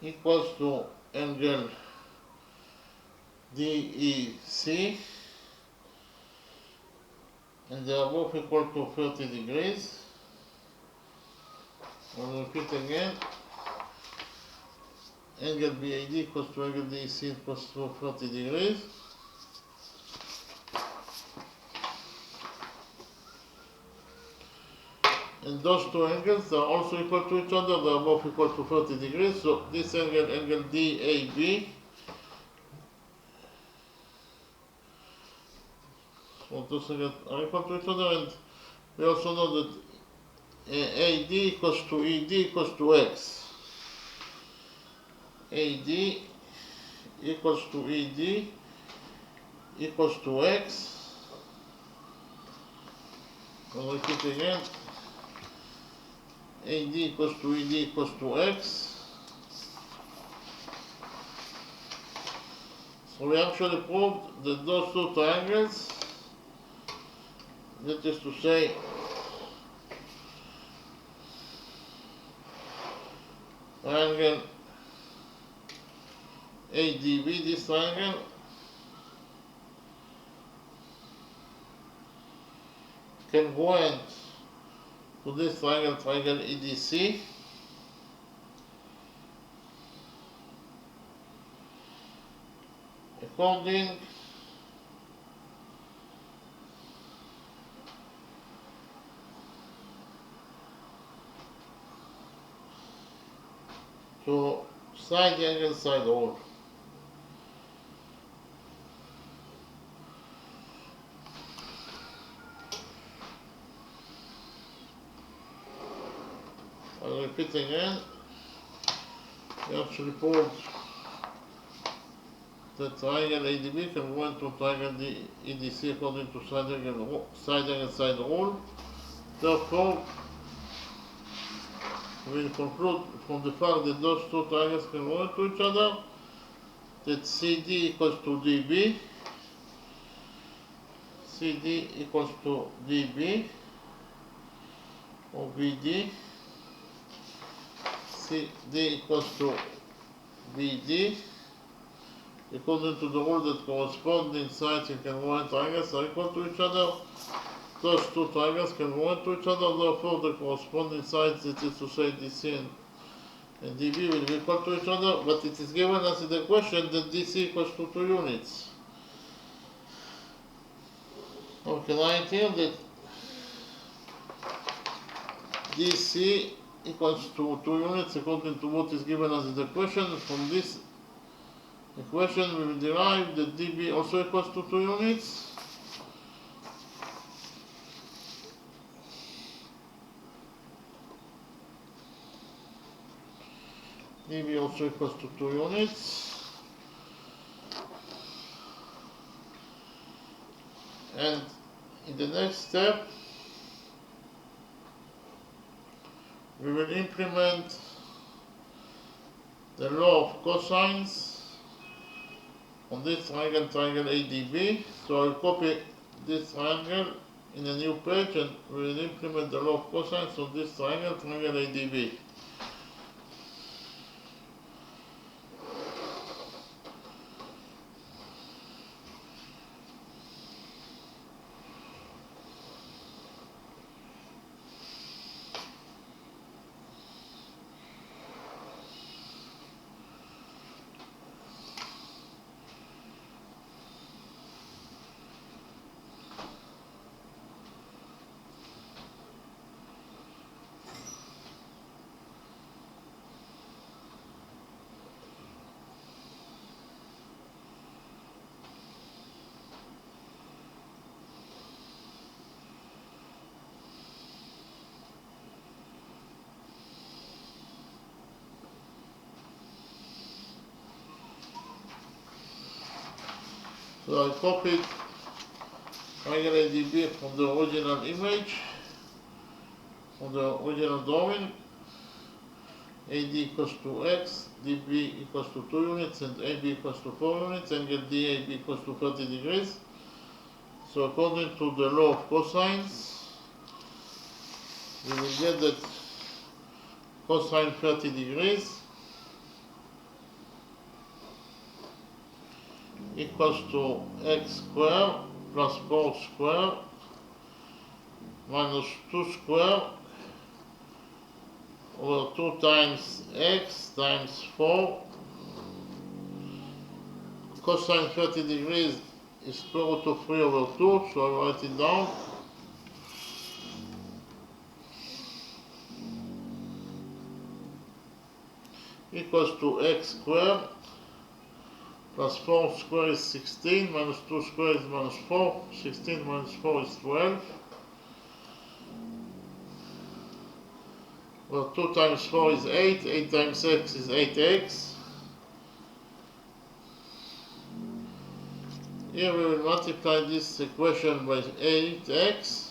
equals to angle DEC, and they are both equal to 30 degrees. I'll repeat again. Angle BAD equals to angle DEC equals to 30 degrees. And those two angles are also equal to each other, they are both equal to 30 degrees. So this angle, angle DAB, so those angles are equal to each other, and we also know that AD equals to ED equals to X. AD equals to ED equals to X. I'll repeat again. AD equals to ED equals to X. So we actually proved that those two triangles, that is to say, triangle ADB, this triangle, congruent to this triangle, triangle EDC, according to side angle side rule. I'll repeat again. We actually proved that triangle ADB can go into triangle EDC according to side angle side rule. Therefore, we will conclude from the fact that those two triangles can go into each other that CD equals to DB, CD equals to DB, or BD, CD equals to BD, according to the rule that corresponding sides in congruent triangles are equal to each other. Those two triangles can go into each other, therefore the corresponding sides, that is to say DC and DB, will be equal to each other, but it is given us in the question that DC equals to 2 units. Okay, write here that DC equals to 2 units according to what is given us in the question. From this equation we will derive that DB also equals to 2 units. DB also equals to 2 units. And in the next step, we will implement the law of cosines on this triangle, triangle ADB. So I'll copy this triangle in a new page and we will implement the law of cosines on this triangle, triangle ADB. So I copied regular dB from the original image, from the original drawing. AD equals to X, dB equals to 2 units, and AB equals to 4 units, angle DAB equals to 30 degrees. So according to the law of cosines, we will get that cosine 30 degrees equals to x squared plus 4 squared minus 2 squared over 2 times x times 4. Cosine 30 degrees is square root of 3 over 2, so I write it down. Equals to x squared plus 4 squared is 16, minus 2 squared is minus 4, 16 minus 4 is 12. Well, 2 times 4 is 8, 8 times x is 8x. Here we will multiply this equation by 8x,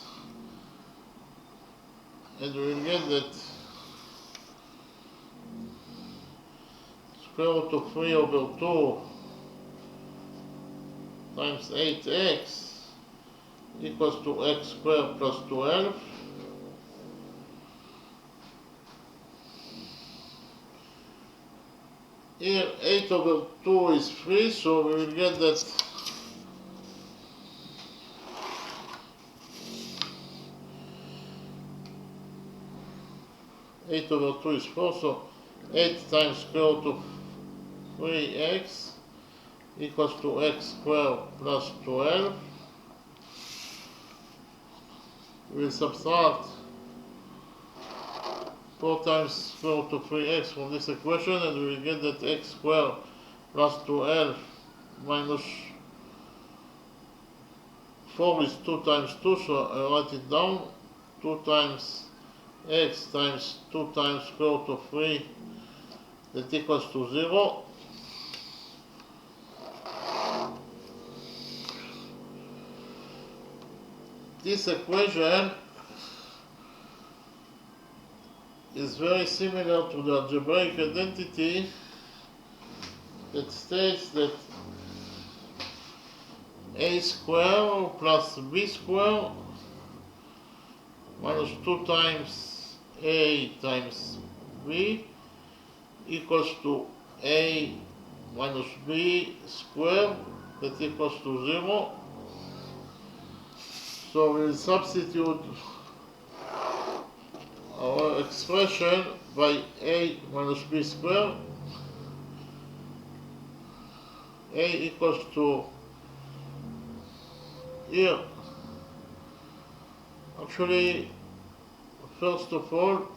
and we will get that square root of 3 over 2 times 8x equals to x squared plus 12. Here 8 over 2 is 3, so we will get that 8 over 2 is 4, so 8 times square root of 3x equals to x squared plus 12. We will subtract 4 times square root of 3x from this equation, and we will get that x squared plus 12 minus 4 is 2 times 2, so I write it down. 2 times x times 2 times square root of 3, that equals to 0. This equation is very similar to the algebraic identity that states that a squared plus b squared minus 2 times a times b equals to a minus b squared, that equals to 0. So we will substitute our expression by a minus b squared. A equals to, here, actually, first of all,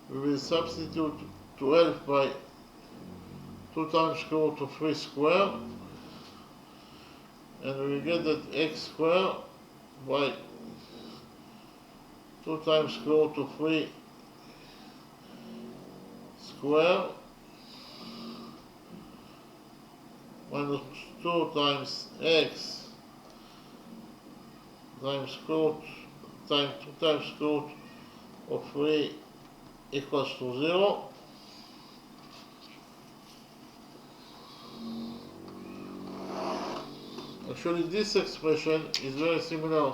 we will substitute 12 by 2 times square root of 3 squared, and we will get that x squared by 2 times square root of 3 squared minus 2 times x times square root times 2 times square root of 3 equals to 0. Actually, this expression is very similar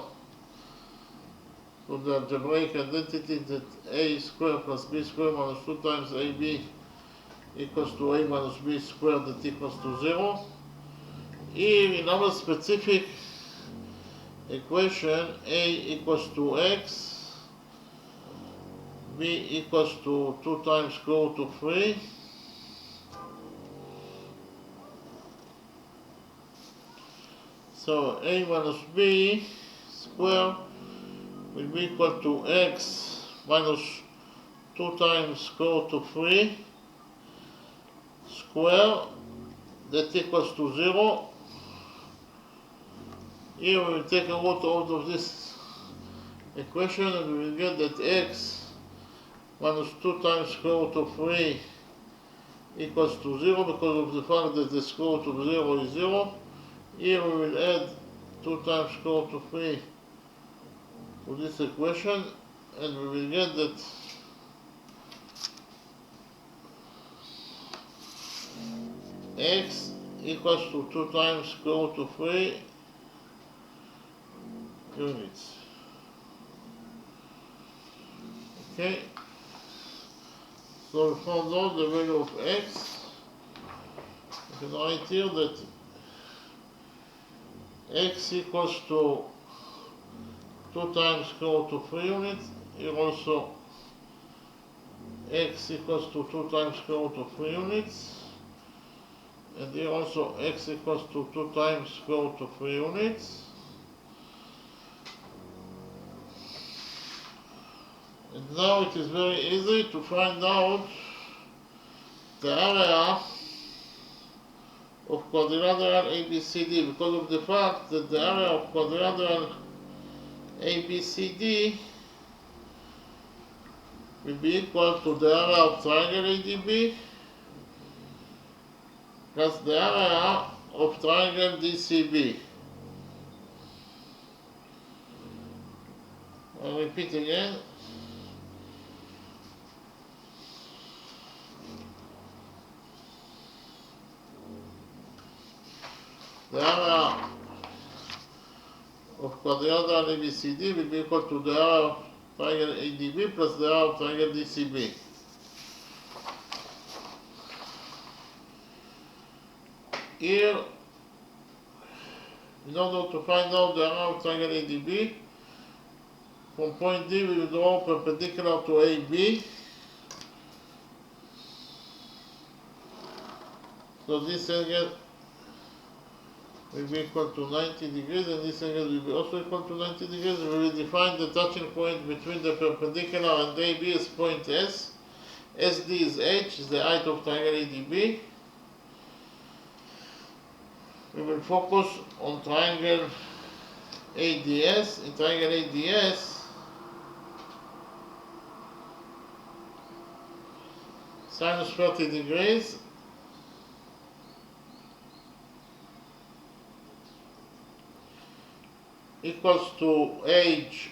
to the algebraic identity that a squared plus b squared minus 2 times ab equals to a minus b squared, that equals to 0. Here, in our specific equation, a equals to x, b equals to 2 times square root of 3, so a minus b squared will be equal to x minus 2 times square root of 3 square, that equals to 0. Here we will take a root out of this equation, and we will get that x minus 2 times square root of 3 equals to 0, because of the fact that the square root of 0 is 0. Here we will add 2 times square root of 3 to this equation, and we will get that x equals to 2 times square root of 3 units. Okay, so we found out the value of x. We can write here that x equals to 2 times square root of 3 units. Here also x equals to 2 times square root of 3 units. And here also x equals to 2 times square root of 3 units. And now it is very easy to find out the area of quadrilateral ABCD, because of the fact that the area of quadrilateral ABCD will be equal to the area of triangle ADB plus the area of triangle DCB. I'll repeat again. The area of quadrilateral ABCD will be equal to the area of triangle ADB plus the area of triangle DCB. Here, in order to find out the area of triangle ADB, from point D we will draw perpendicular to AB. So this angle will be equal to 90 degrees, and this angle will be also equal to 90 degrees. We will define the touching point between the perpendicular and AB as point S. SD is H, is the height of triangle ADB. We will focus on triangle ADS. In triangle ADS, sinus 30 degrees equals to H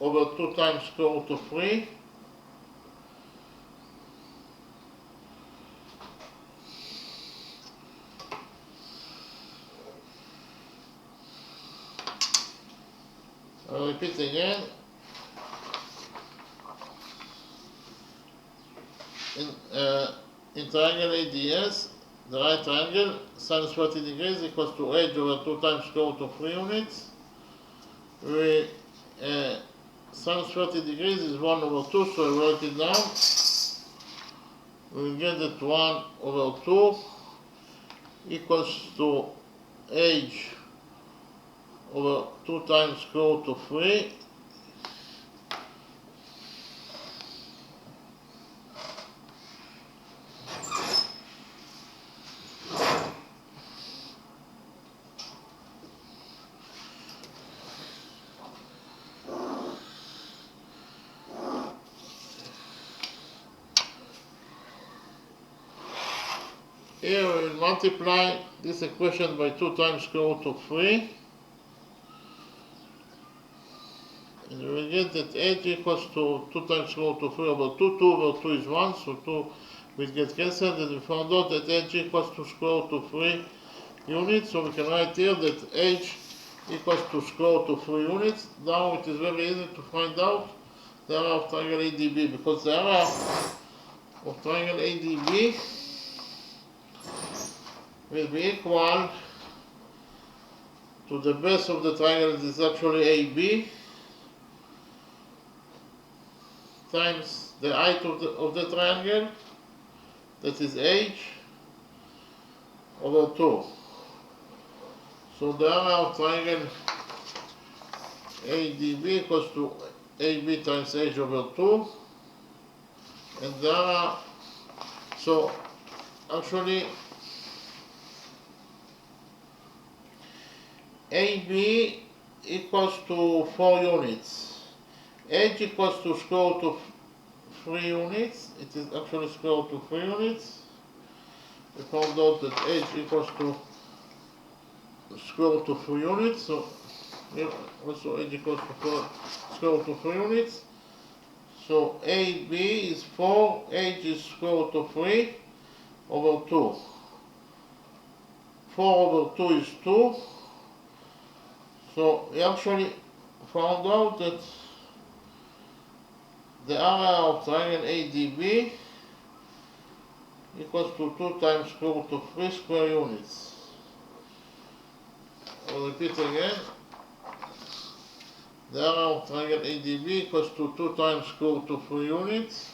over 2 times square root of 3. I'll repeat again. In triangle ADS, the right triangle, sinus 30 degrees equals to H over 2 times square root of 3 units. Sinus 30 degrees is 1 over 2, so I write it down. We will get that 1 over 2 equals to H over 2 times square root of 3 . Here we will multiply this equation by 2 times square root of 3. And we will get that H equals to 2 times square root of 3 over 2. 2 over 2 is 1, so 2 will get cancelled. And we found out that H equals to square root of 3 units. So we can write here that H equals to square root of 3 units. Now it is very easy to find out the area of triangle ADB, because the area of triangle ADB will be equal to the base of the triangle, that is actually AB, times the height of the triangle, that is H, over 2. So the area of triangle ADB equals to AB times H over 2. And the area, so actually AB equals to 4 units. H equals to square root of 3 units. It is actually square root of 3 units. We found out that H equals to square root of 3 units. So here also h equals to 4 square root of 3 units. So AB is 4, h is square root of 3 over 2. 4 over 2 is 2. So we actually found out that the area of triangle ADB equals to 2 times square root of 3 square units. I'll repeat again. The area of triangle ADB equals to 2 times square root of 3 units.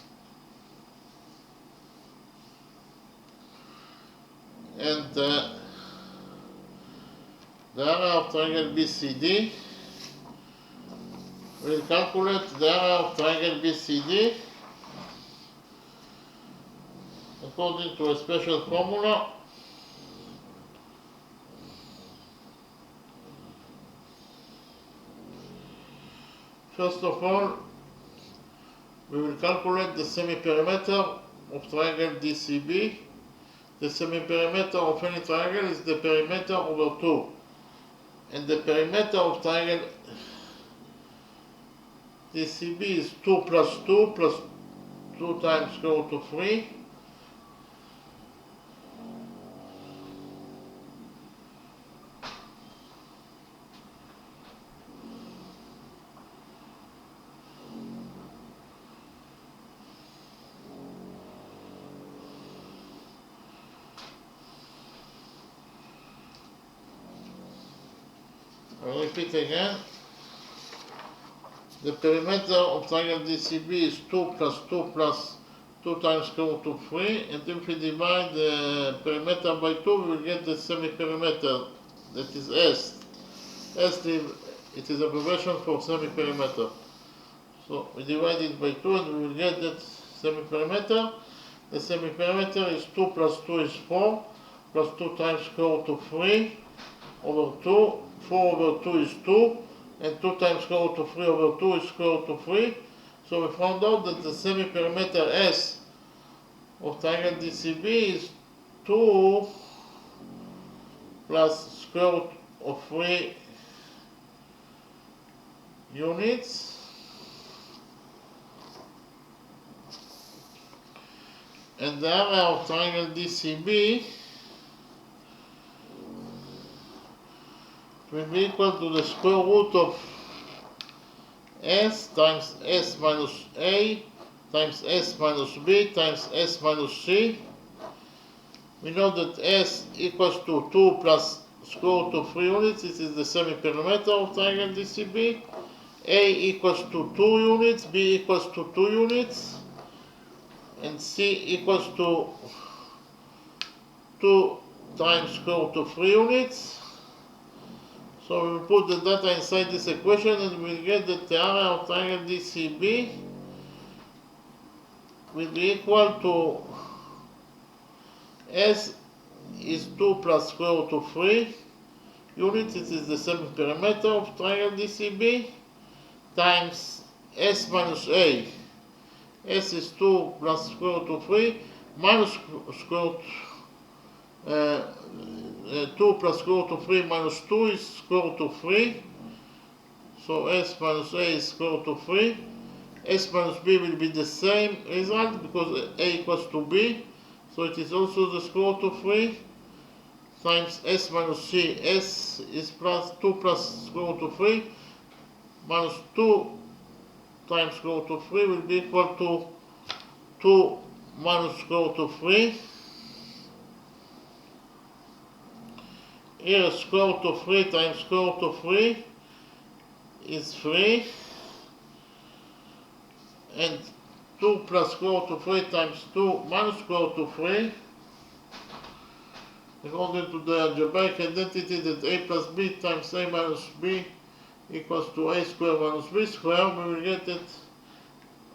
And the area of triangle BCD, we'll calculate the area of triangle BCD according to a special formula. First of all, we will calculate the semi-perimeter of triangle DCB. The semi-perimeter of any triangle is the perimeter over 2. And the perimeter of triangle DCB is 2 plus 2 plus 2 times square root of 3. I'll repeat again. The perimeter of triangle DCB is 2 plus 2 plus 2 times square root of 3, and if we divide the perimeter by 2, we will get the semi-perimeter, that is S. S, it is abbreviation for semi-perimeter. So we divide it by 2 and we will get that semi-perimeter. The semi-perimeter is 2 plus 2 is 4, plus 2 times square root of 3 over 2. 4 over 2 is 2, and 2 times square root of 3 over 2 is square root of 3. So we found out that the semi-perimeter S of triangle DCB is 2 plus square root of 3 units. And the area of triangle DCB will be equal to the square root of S times S minus A times S minus B times S minus C. We know that S equals to 2 plus square root of 3 units. This is the semi-perimeter of triangle DCB. A equals to 2 units, B equals to 2 units, and C equals to 2 times square root of 3 units. So we will put the data inside this equation and we will get that the area of triangle DCB will be equal to S is 2 plus square root of 3 units. It is the semi-perimeter of triangle DCB times S minus A. S is 2 plus square root of 3 minus square root 2 plus square root of 3 minus 2 is square root of 3. So S minus A is square root of 3. S minus B will be the same result because A equals to B. So it is also the square root of 3 times S minus C. S is plus 2 plus square root of 3 minus 2 times square root of 3 will be equal to 2 minus square root of 3. Here square root of 3 times square root of 3 is 3, and 2 plus square root of 3 times 2 minus square root of 3, according to the algebraic identity that A plus B times A minus B equals to A square minus B square, we will get that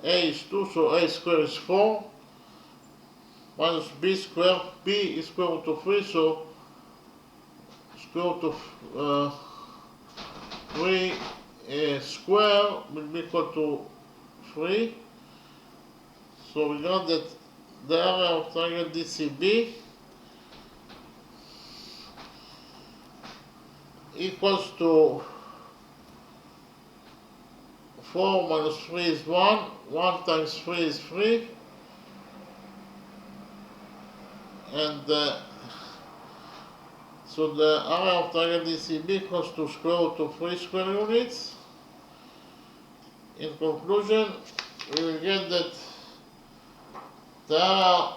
A is 2, so A square is 4, minus B square, B is square root of 3, so square root of 3 square will be equal to 3. So we got that the area of triangle DCB equals to 4 minus 3 is 1, 1 times 3 is 3, and so the area of triangle DCB equals to square root of 3 square units. In conclusion, we will get that the area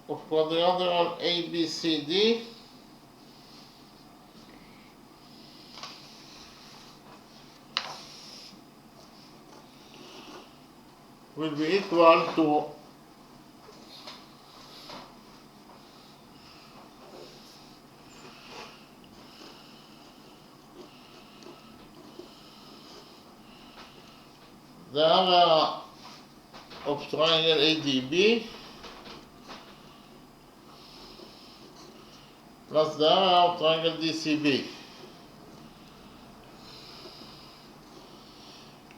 of quadrilateral ABCD will be equal to the area of triangle ADB plus the area of triangle DCB.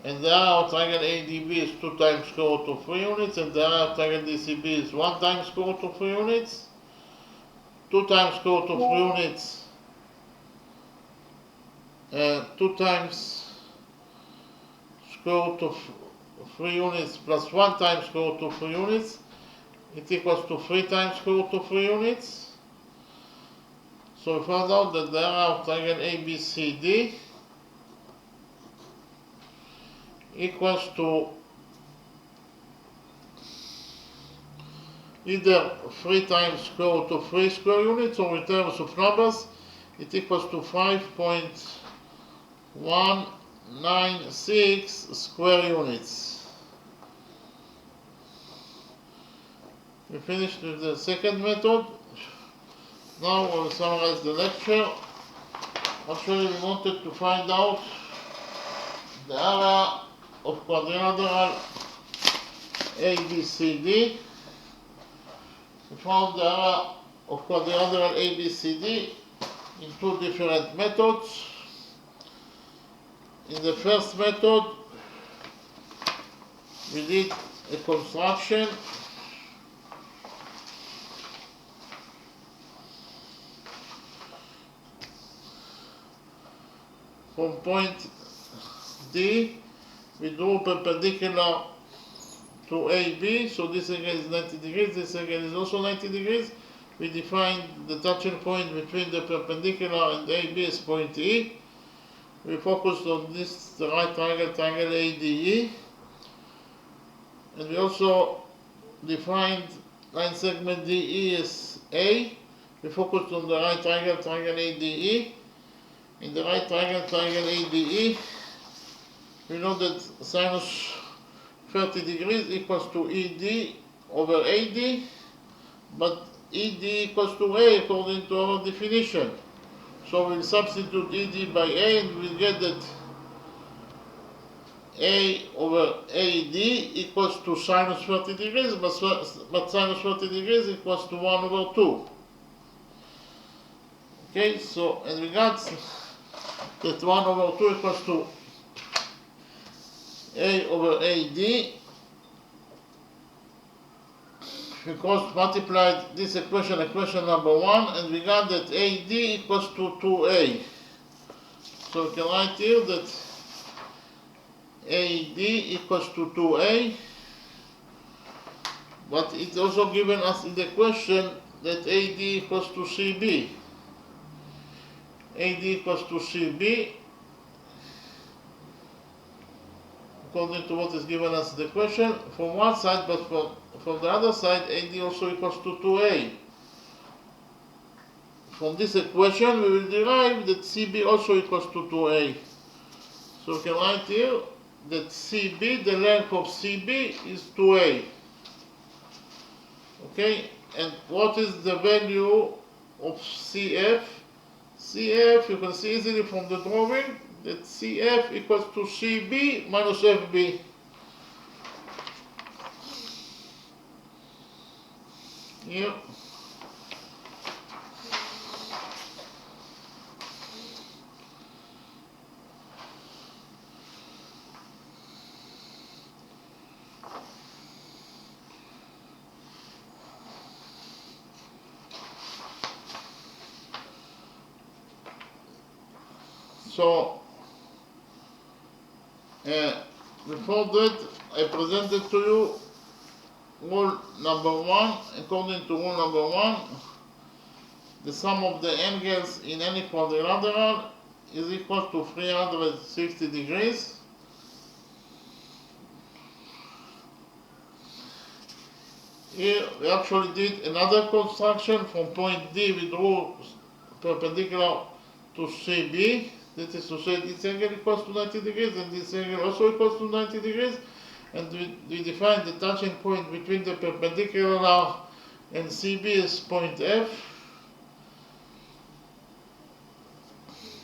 And the area of triangle ADB is 2 times square root of 3 units, and the area of triangle DCB is 1 times square root of 3 units. 2 times square root of 3 units, 2 times square root of 3 units plus 1 times square root of 3 units, it equals to 3 times square root of 3 units. So we found out that the area of triangle ABCD equals to either 3 times square root of 3 square units, or in terms of numbers, it equals to 5.196 square units. We finished with the second method. Now we'll summarize the lecture. Actually, we wanted to find out the area of quadrilateral ABCD. We found the area of quadrilateral ABCD in 2 different methods. In the first method, we did a construction from point D. We drew perpendicular to AB, so this again is 90 degrees, this again is also 90 degrees. We defined the touching point between the perpendicular and AB as point E. We focused on this, the right triangle, triangle ADE. And we also defined line segment DE as A. We focused on the right triangle, triangle ADE. In the right triangle, triangle ADE, we know that sinus 30 degrees equals to ED over AD, but ED equals to A according to our definition. So we'll substitute ED by A, and we'll get that A over AD equals to sinus 30 degrees, but sinus 30 degrees equals to 1 over 2. Okay, so in regards that 1 over 2 equals to A over AD, we multiplied this equation number 1, and we got that AD equals to 2A. So we can write here that AD equals to 2A, but it's also given us in the question that AD equals to CB. AD equals to CB, according to what is given us in the question, from one side, but from the other side, AD also equals to 2A. From this equation, we will derive that CB also equals to 2A. So we can write here that CB, the length of CB is 2A. Okay, and what is the value of CF? CF, you can see easily from the drawing that CF equals to CB minus FB. Here. So before that, I presented to you rule number 1. According to rule number 1, the sum of the angles in any quadrilateral is equal to 360 degrees. Here we actually did another construction. From point D we drew perpendicular to CB. That is to say, this angle equals to 90 degrees and this angle also equals to 90 degrees. And we define the touching point between the perpendicular and CB as point F.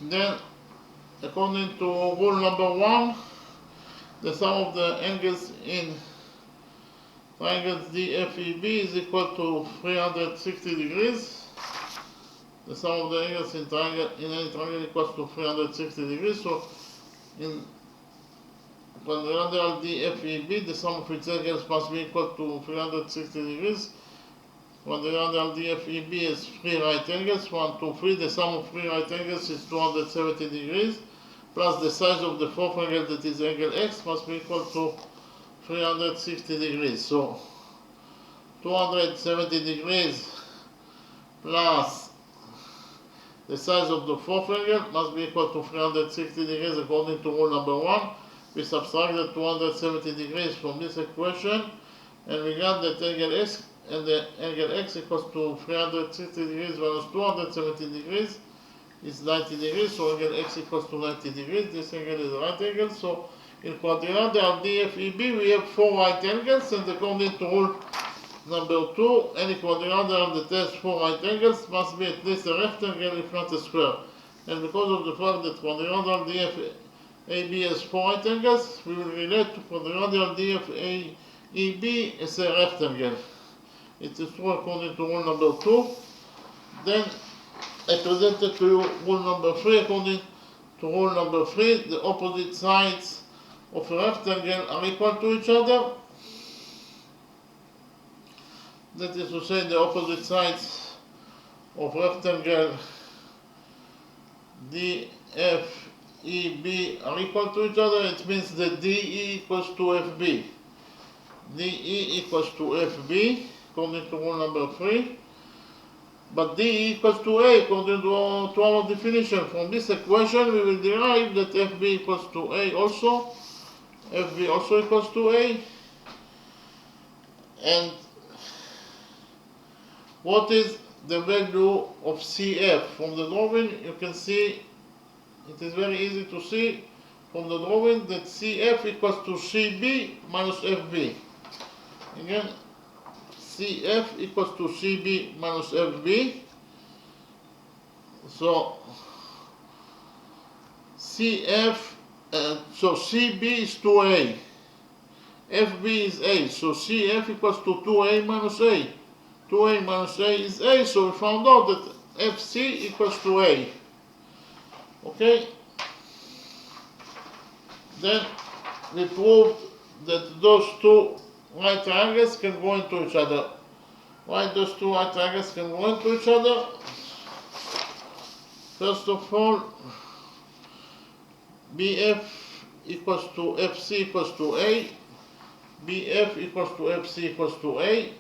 Then, according to rule number 1, the sum of the angles in triangles DFEB is equal to 360 degrees. The sum of the angles in any triangle equals to 360 degrees. So in quadrilateral DFEB, the sum of its angles must be equal to 360 degrees. Quadrilateral DFEB has 3 right angles, 1, 2, 3. The sum of 3 right angles is 270 degrees, plus the size of the fourth angle, that is angle X, must be equal to 360 degrees. So 270 degrees plus the size of the fourth angle must be equal to 360 degrees according to rule number 1. We subtract the 270 degrees from this equation and we got that angle S and the angle X equals to 360 degrees minus 270 degrees is 90 degrees. So angle X equals to 90 degrees. This angle is a right angle. So in quadrilateral DFEB we have 4 right angles, and according to rule number 2, any quadrilateral that has 4 right angles must be at least a rectangle if not a square. And because of the fact that quadrilateral DFAB has 4 right angles, we will relate to quadrilateral DFAEB as a rectangle. It is true according to rule number 2. Then I presented to you rule number 3. According to rule number 3, the opposite sides of a rectangle are equal to each other. That is to say, the opposite sides of rectangle DFEB are equal to each other. It means that DE equals to FB. DE equals to FB according to rule number 3. But DE equals to A according to our definition. From this equation we will derive that FB equals to A also. FB also equals to A. And what is the value of CF? From the drawing you can see, it is very easy to see from the drawing that CF equals to CB minus FB. Again, CF equals to CB minus FB. So CB is 2A. FB is A. So CF equals to 2A minus A. 2A minus A is A, so we found out that FC equals to A. Okay? Then we proved that those 2 right triangles can go into each other. Why those 2 right triangles can go into each other? First of all, BF equals to FC equals to A. BF equals to FC equals to A.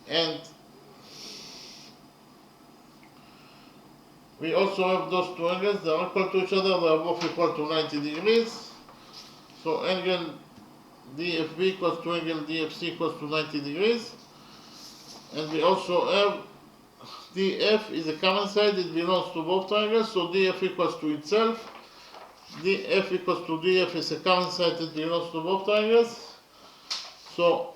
And we also have those 2 angles, they are equal to each other, they are both equal to 90 degrees. So angle DFB equals to angle DFC equals to 90 degrees. And we also have DF is a common side, it belongs to both triangles, so DF equals to itself. DF equals to DF is a common side that belongs to both triangles. So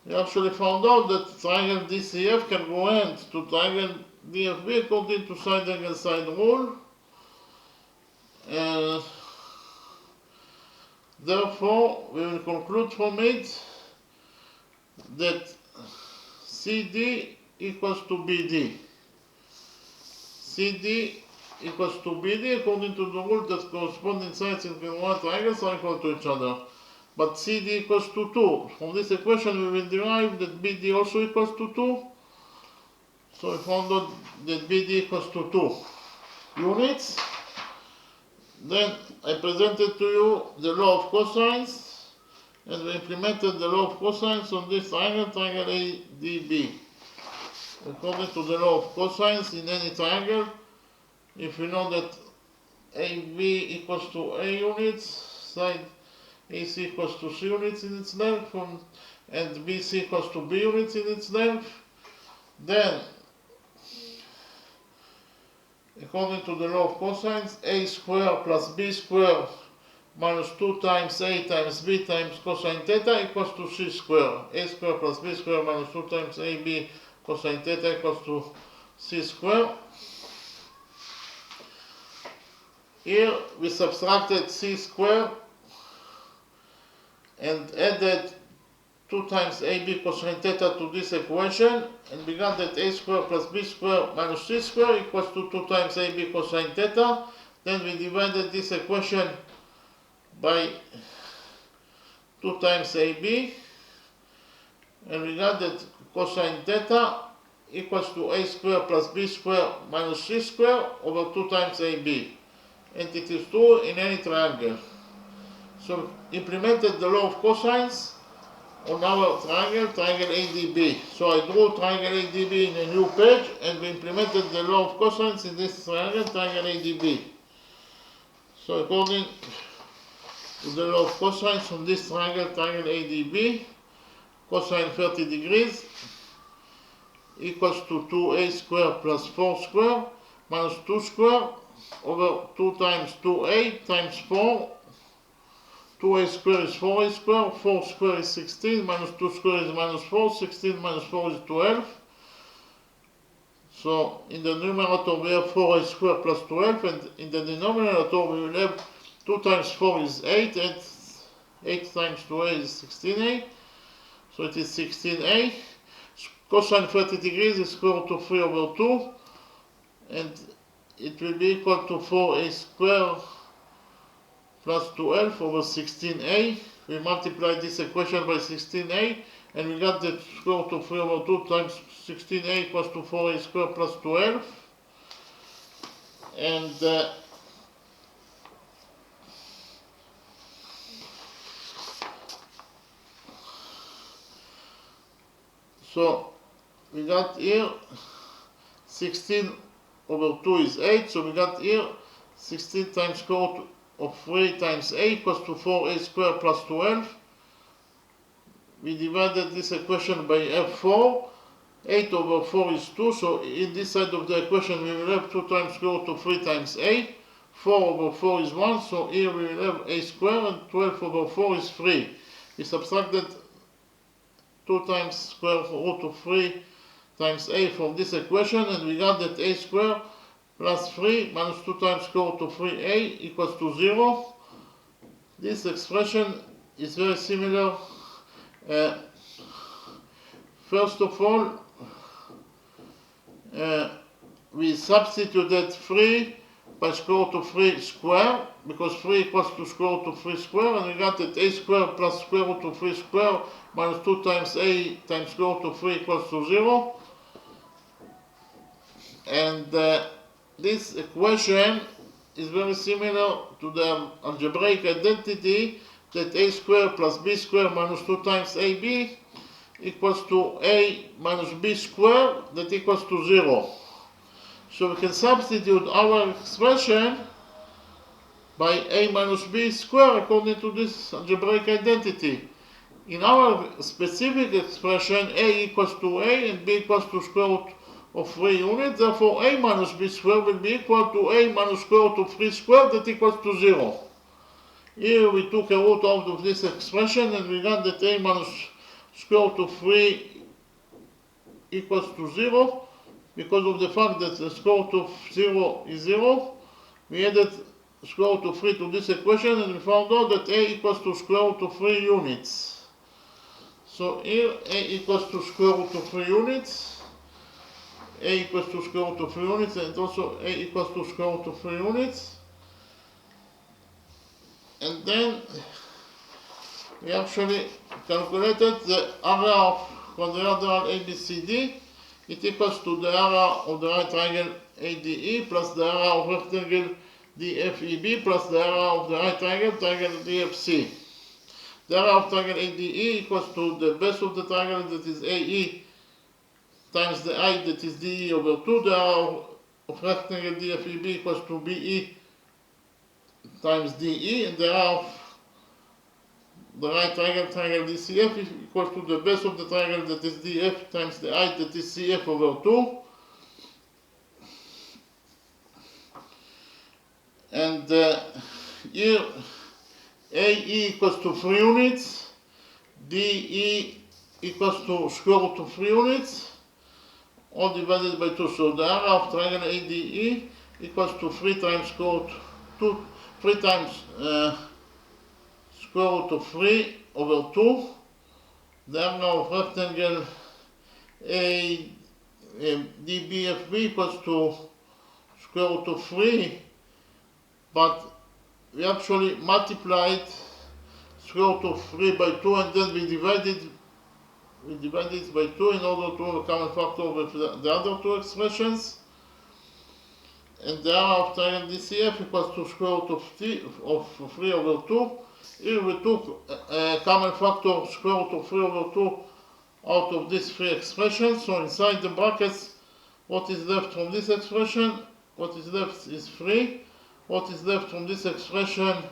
we actually found out that triangle DCF can go end to triangle DFB according to side angle side rule. Therefore, we will conclude from it that CD equals to BD. CD equals to BD according to the rule that corresponding sides in congruent triangles are equal to each other. But CD equals to 2. From this equation we will derive that BD also equals to 2. So we found out that BD equals to 2 units. Then I presented to you the law of cosines, and we implemented the law of cosines on this triangle, triangle ADB. According to the law of cosines in any triangle, if you know that AB equals to A units, side AC equals to C units in its length, and BC equals to B units in its length, then according to the law of cosines, A squared plus B squared minus 2 times A times B times cosine theta equals to C squared. A squared plus B squared minus 2 times AB cosine theta equals to C squared. Here we subtracted C squared and added 2 times AB cosine theta to this equation, and we got that A squared plus B squared minus C squared equals to 2 times AB cosine theta. Then we divided this equation by 2 times AB, and we got that cosine theta equals to A squared plus B squared minus C squared over 2 times AB, and it is true in any triangle. So implemented the law of cosines on our triangle, triangle ADB. So I drew triangle ADB in a new page, and we implemented the law of cosines in this triangle, triangle ADB. So according to the law of cosines on this triangle, triangle ADB, cosine 30 degrees equals to 2A squared plus 4 squared minus 2 squared over 2 times 2A times 4. 2A squared is 4A squared, 4 squared is 16, minus 2 squared is minus 4, 16 minus 4 is 12. So in the numerator we have 4A squared plus 12, and in the denominator we will have 2 times 4 is 8, and 8 times 2A is 16A. So it is 16A. Cosine 30 degrees is square root of 3 over 2, and it will be equal to 4A squared plus 12 over 16a. We multiply this equation by 16a, and we got the square root of 3 over 2 times 16a equals to 4a squared plus 12. And so we got here 16 over 2 is 8, so we got here 16 times square root of 3 times a equals to 4a squared plus 12. We divided this equation by f4. 8 over 4 is 2, so in this side of the equation we will have 2 times square root of 3 times a. 4 over 4 is 1, so here we will have a squared, and 12 over 4 is 3. We subtracted 2 times square root of 3 times a from this equation, and we got that a squared plus 3 minus 2 times square root of 3a equals to 0. This expression is very similar. First of all, we substituted 3 by square root of 3 square, because 3 equals to square root of 3 square, and we got that a squared plus square root of 3 square minus 2 times a times square root of 3 equals to 0. And this equation is very similar to the algebraic identity that a squared plus b squared minus 2 times ab equals to a minus b squared, that equals to 0. So we can substitute our expression by a minus b squared according to this algebraic identity. In our specific expression, a equals to a and b equals to square root of 3 units, therefore a minus b squared will be equal to a minus square root of 3 squared, that equals to 0. Here we took a root out of this expression, and we got that a minus square root of 3 equals to 0. Because of the fact that the square root of 0 is 0, we added square root of 3 to this equation, and we found out that a equals to square root of 3 units. So here a equals to square root of 3 units. A equals to square root of 3 units, and also a equals to square root of 3 units. And then we actually calculated the area of quadrilateral ABCD it equals to the area of the right triangle ADE plus the area of rectangle DFEB plus the area of the right triangle DFC. The area of triangle ADE equals to the base of the triangle, that is AE, times the height, that is DE over 2. The area of rectangle DFEB equals to BE times DE, and the area of the right triangle DCF is equals to the base of the triangle, that is DF, times the height, that is CF over 2. And here AE equals to 3 units, DE equals to square root of 3 units, all divided by 2. So the area of triangle ADE equals to 3 times square root 2, 3 times square root of 3 over 2. The area of rectangle DBFB equals to square root of 3, but we actually multiplied square root of 3 by 2, and then we divided it by 2 in order to have a common factor with the other two expressions. And the area of triangle DCF equals to square root of 3 over 2. Here we took a common factor square root of 3 over 2 out of these three expressions. So inside the brackets, what is left from this expression? What is left is 3. What is left from this expression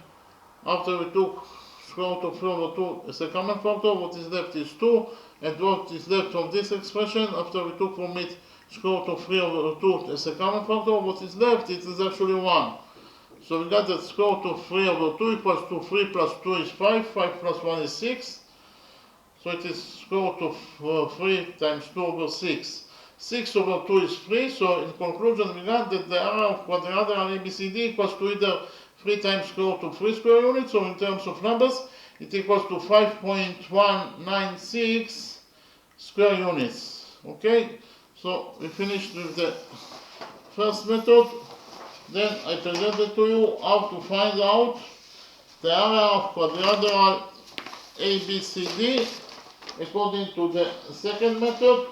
after we took square root of 3 over 2 as a common factor? What is left is 2. And what is left from this expression after we took from it square root of 3 over 2 as a common factor? What is left? It is actually 1. So we got that square root of 3 over 2 equals to 3 plus 2 is 5. 5 plus 1 is 6. So it is square root of 3 times 2 over 6. 6 over 2 is 3. So in conclusion, we got that the area of quadrilateral ABCD equals to either 3 times square root of 3 square units, so in terms of numbers, it equals to 5.196 square units. Okay, so we finished with the first method. Then I presented to you how to find out the area of quadrilateral ABCD according to the second method.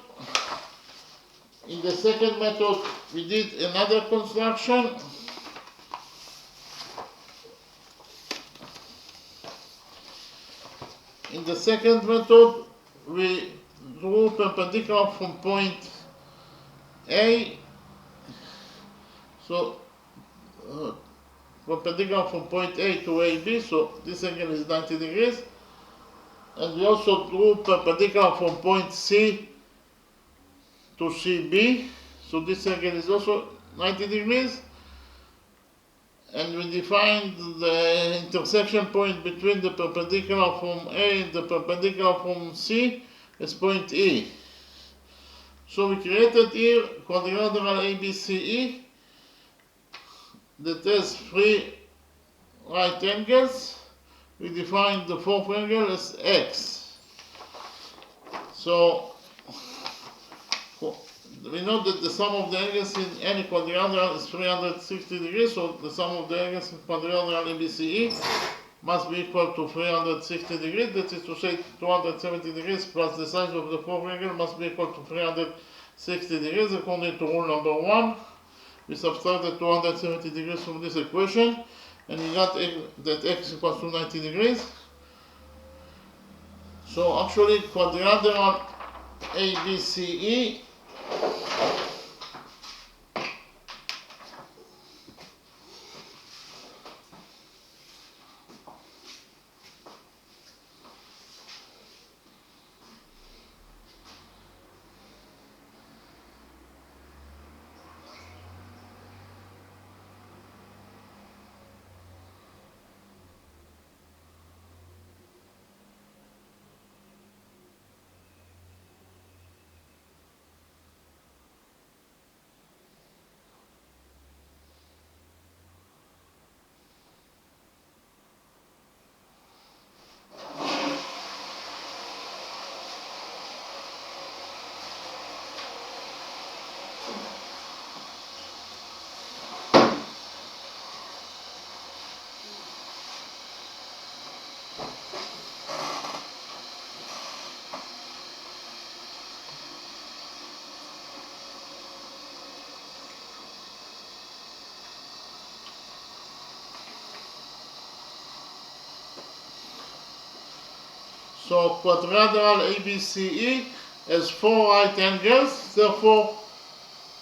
In the second method, we did another construction. In the second method, we drew perpendicular from point A. So perpendicular from point A to AB, so this angle is 90 degrees. And we also drew perpendicular from point C to CB, so this angle is also 90 degrees. And we defined the intersection point between the perpendicular from A and the perpendicular from C as point E. So we created here quadrilateral ABCE that has 3 right angles. We defined the fourth angle as X. So we know that the sum of the angles in any quadrilateral is 360 degrees, so the sum of the angles in quadrilateral ABCE must be equal to 360 degrees, that is to say 270 degrees plus the size of the fourth angle must be equal to 360 degrees according to rule number 1. We subtracted 270 degrees from this equation, and we got that x equals to 90 degrees. So actually quadrilateral ABCE So quadrilateral ABCE has 4 right angles, therefore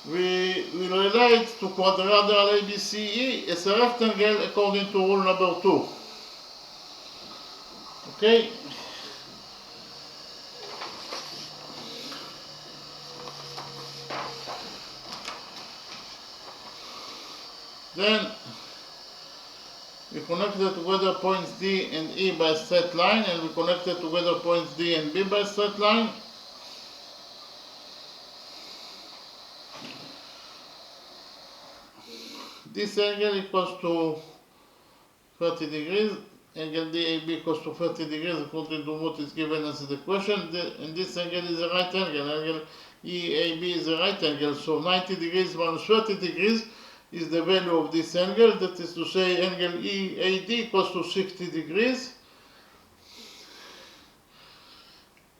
we will relate to quadrilateral ABCE as a rectangle according to rule number 2. Okay? Then we connected together points D and E by a straight line, and we connected together points D and B by a straight line. This angle equals to 30 degrees. Angle DAB equals to 30 degrees according to what is given us in the question. And this angle is a right angle. Angle EAB is a right angle. So 90 degrees minus 30 degrees is the value of this angle. That is to say angle EAD equals to 60 degrees.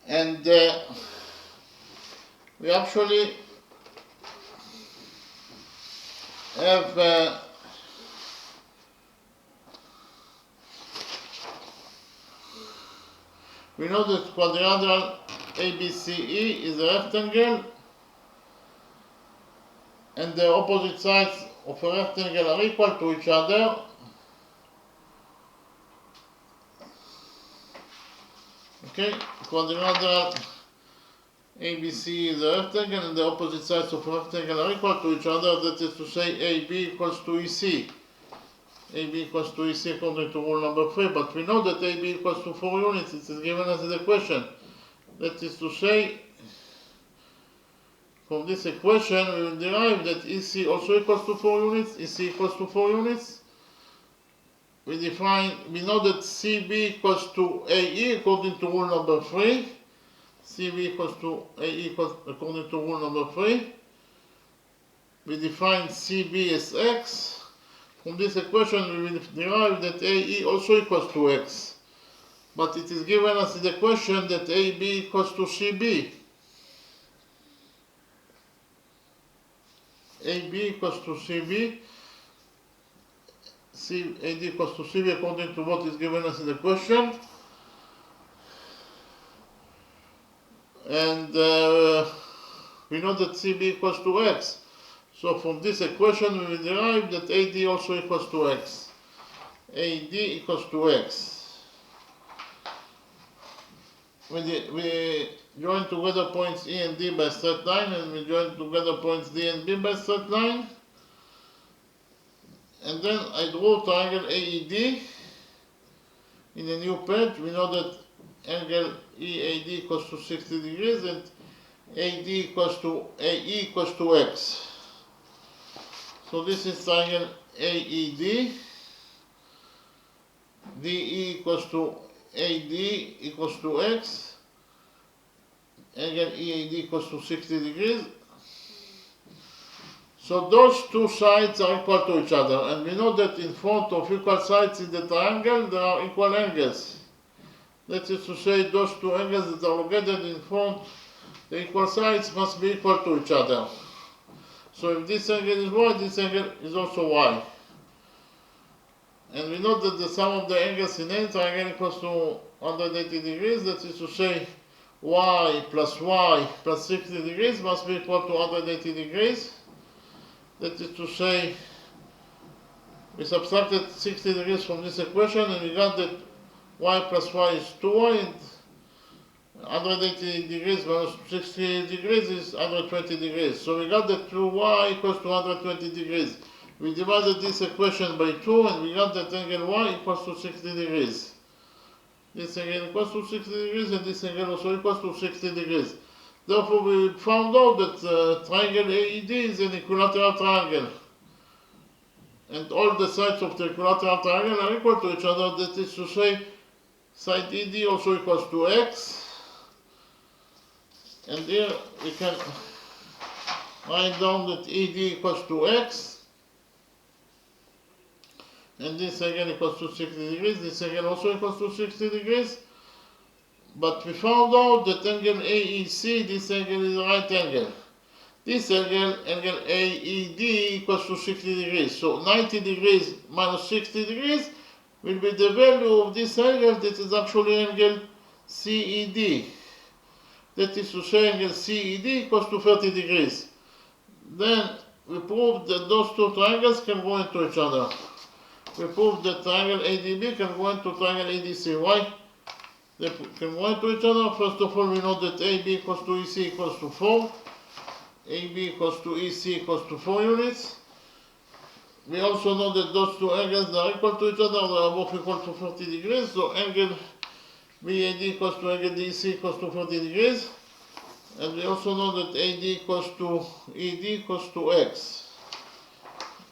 And we actually have we know that quadrilateral ABCE is a rectangle, and the opposite sides of a rectangle are equal to each other. Okay, quadrilateral ABC is a rectangle, and the opposite sides of a rectangle are equal to each other. That is to say AB equals to EC. AB equals to EC according to rule number 3, but we know that AB equals to 4 units. It is given us in the question. That is to say, from this equation we will derive that EC also equals to 4 units, EC equals to 4 units. We know that CB equals to AE according to rule number 3. CB equals to AE according to rule number 3. We define CB as X. From this equation we will derive that AE also equals to X. But it is given us in the question that AB equals to CB. AB equals to CB. AD equals to CB according to what is given us in the question. And we know that CB equals to X. So from this equation we will derive that AD also equals to X. AD equals to X. We join together points E and D by a straight line, and we join together points D and B by a straight line. And then I draw triangle AED in a new page. We know that angle EAD equals to 60 degrees and AD equals to AE equals to X. So this is triangle AED. DE equals to AD equals to X. Angle EAD equals to 60 degrees. So those two sides are equal to each other, and we know that in front of equal sides in the triangle there are equal angles. That is to say, those two angles that are located in front, the equal sides must be equal to each other. So if this angle is y, this angle is also y. And we know that the sum of the angles in any triangle equals to 180 degrees. That is to say, y plus 60 degrees must be equal to 180 degrees. That is to say, we subtracted 60 degrees from this equation, and we got that y plus y is 2y, and 180 degrees minus 60 degrees is 120 degrees. So we got that 2y equals to 120 degrees. We divided this equation by 2, and we got that angle y equals to 60 degrees. This angle equals to 60 degrees, and this angle also equals to 60 degrees. Therefore, we found out that triangle AED is an equilateral triangle. And all the sides of the equilateral triangle are equal to each other. That is to say, side ED also equals to X. And here we can write down that ED equals to X. And this again equals to 60 degrees. This again also equals to 60 degrees. But we found out that angle AEC, this angle is a right angle. This angle AED equals to 60 degrees. So 90 degrees minus 60 degrees will be the value of this angle that is actually angle CED. That is to say angle CED equals to 30 degrees. Then we proved that those two triangles can go into each other. We proved that triangle ADB can go into triangle ADC. Why? They can go into each other. First of all, we know that AB equals to EC equals to 4. AB equals to EC equals to 4 units. We also know that those two angles are equal to each other. They are both equal to 30 degrees. So angle BAD equals to angle DC equals to 30 degrees. And we also know that AD equals to ED equals to X.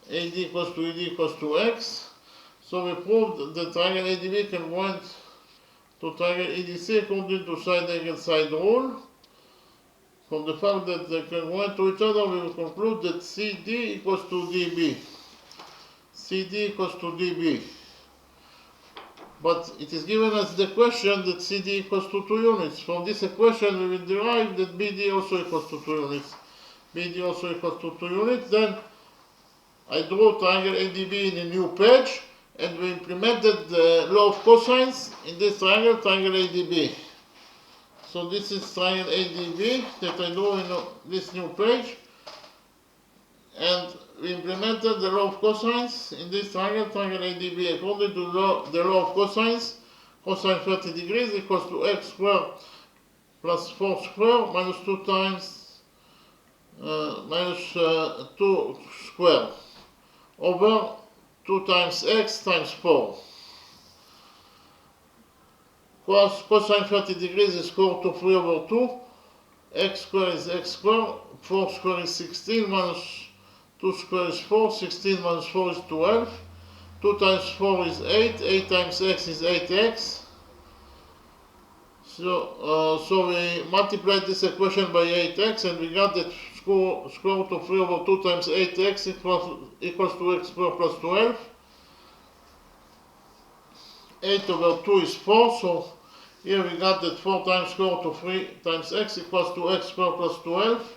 AD equals to ED equals to X. So we proved that triangle ADB can go into triangle ADC according to side angle side rule. From the fact that they can go into each other, we will conclude that CD equals to DB. CD equals to DB. But it is given as the question that CD equals to 2 units. From this equation, we will derive that BD also equals to 2 units. BD also equals to 2 units. Then I drew triangle ADB in a new page, and we implemented the law of cosines in this triangle, triangle ADB. So this is triangle ADB that I drew in this new page. And we implemented the law of cosines in this triangle, triangle ADB. According to the law of cosines, cosine 30 degrees equals to x squared plus 4 squared minus 2 times minus 2 squared over 2 times x times 4. Cosine 30 degrees is square root of 3 over 2. X squared is x squared. 4 squared is 16 minus 2 squared is 4, 16 minus 4 is 12, 2 times 4 is 8, 8 times x is 8x. So we multiplied this equation by 8x and we got that square root of 3 over 2 times 8x equals to x squared plus 12. 8 over 2 is 4, so here we got that 4 times square root of 3 times x equals to x squared plus 12.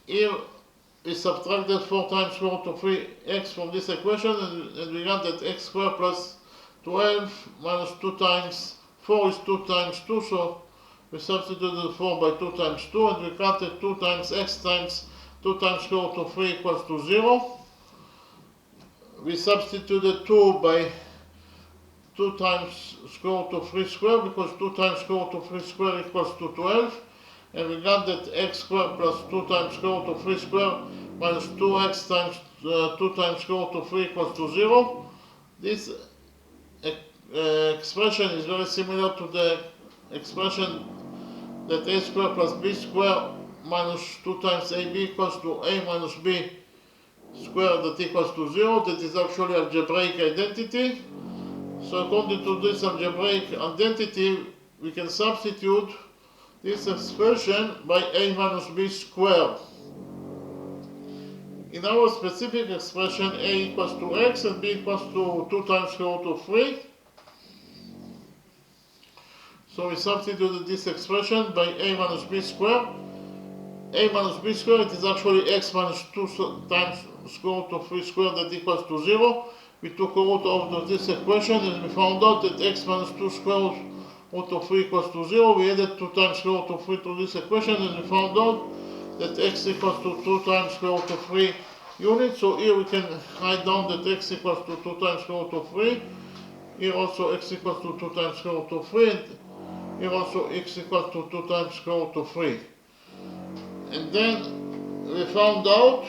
Here we subtracted 4 times square root of 3x from this equation and we got that x squared plus 12 minus 2 times 4 is 2 times 2, so we substituted 4 by 2 times 2 and we got that 2 times x times 2 times square root of 3 equals to 0. We substituted 2 by 2 times square root of 3 squared because 2 times square root of 3 squared equals to 12. And we got that x squared plus 2 times square root of 3 squared minus 2x times 2 times square root of 3 equals to 0. This expression is very similar to the expression that a squared plus b squared minus 2 times ab equals to a minus b squared that equals to 0. That is actually algebraic identity. So according to this algebraic identity, we can substitute this expression by a minus b squared. In our specific expression, a equals to x and b equals to 2 times square root of 3. So we substituted this expression by a minus b squared. A minus b squared, it is actually x minus 2 times square root of 3 squared that equals to 0. We took a root out of this equation and we found out that x minus 2 square root of 3 equals to 0. We added 2 times square root of 3 to this equation and we found out that x equals to 2 times square root of 3 units. So here we can write down that x equals to 2 times square root of 3. Here also x equals to 2 times square root of 3. And here also x equals to 2 times square root of 3. And then we found out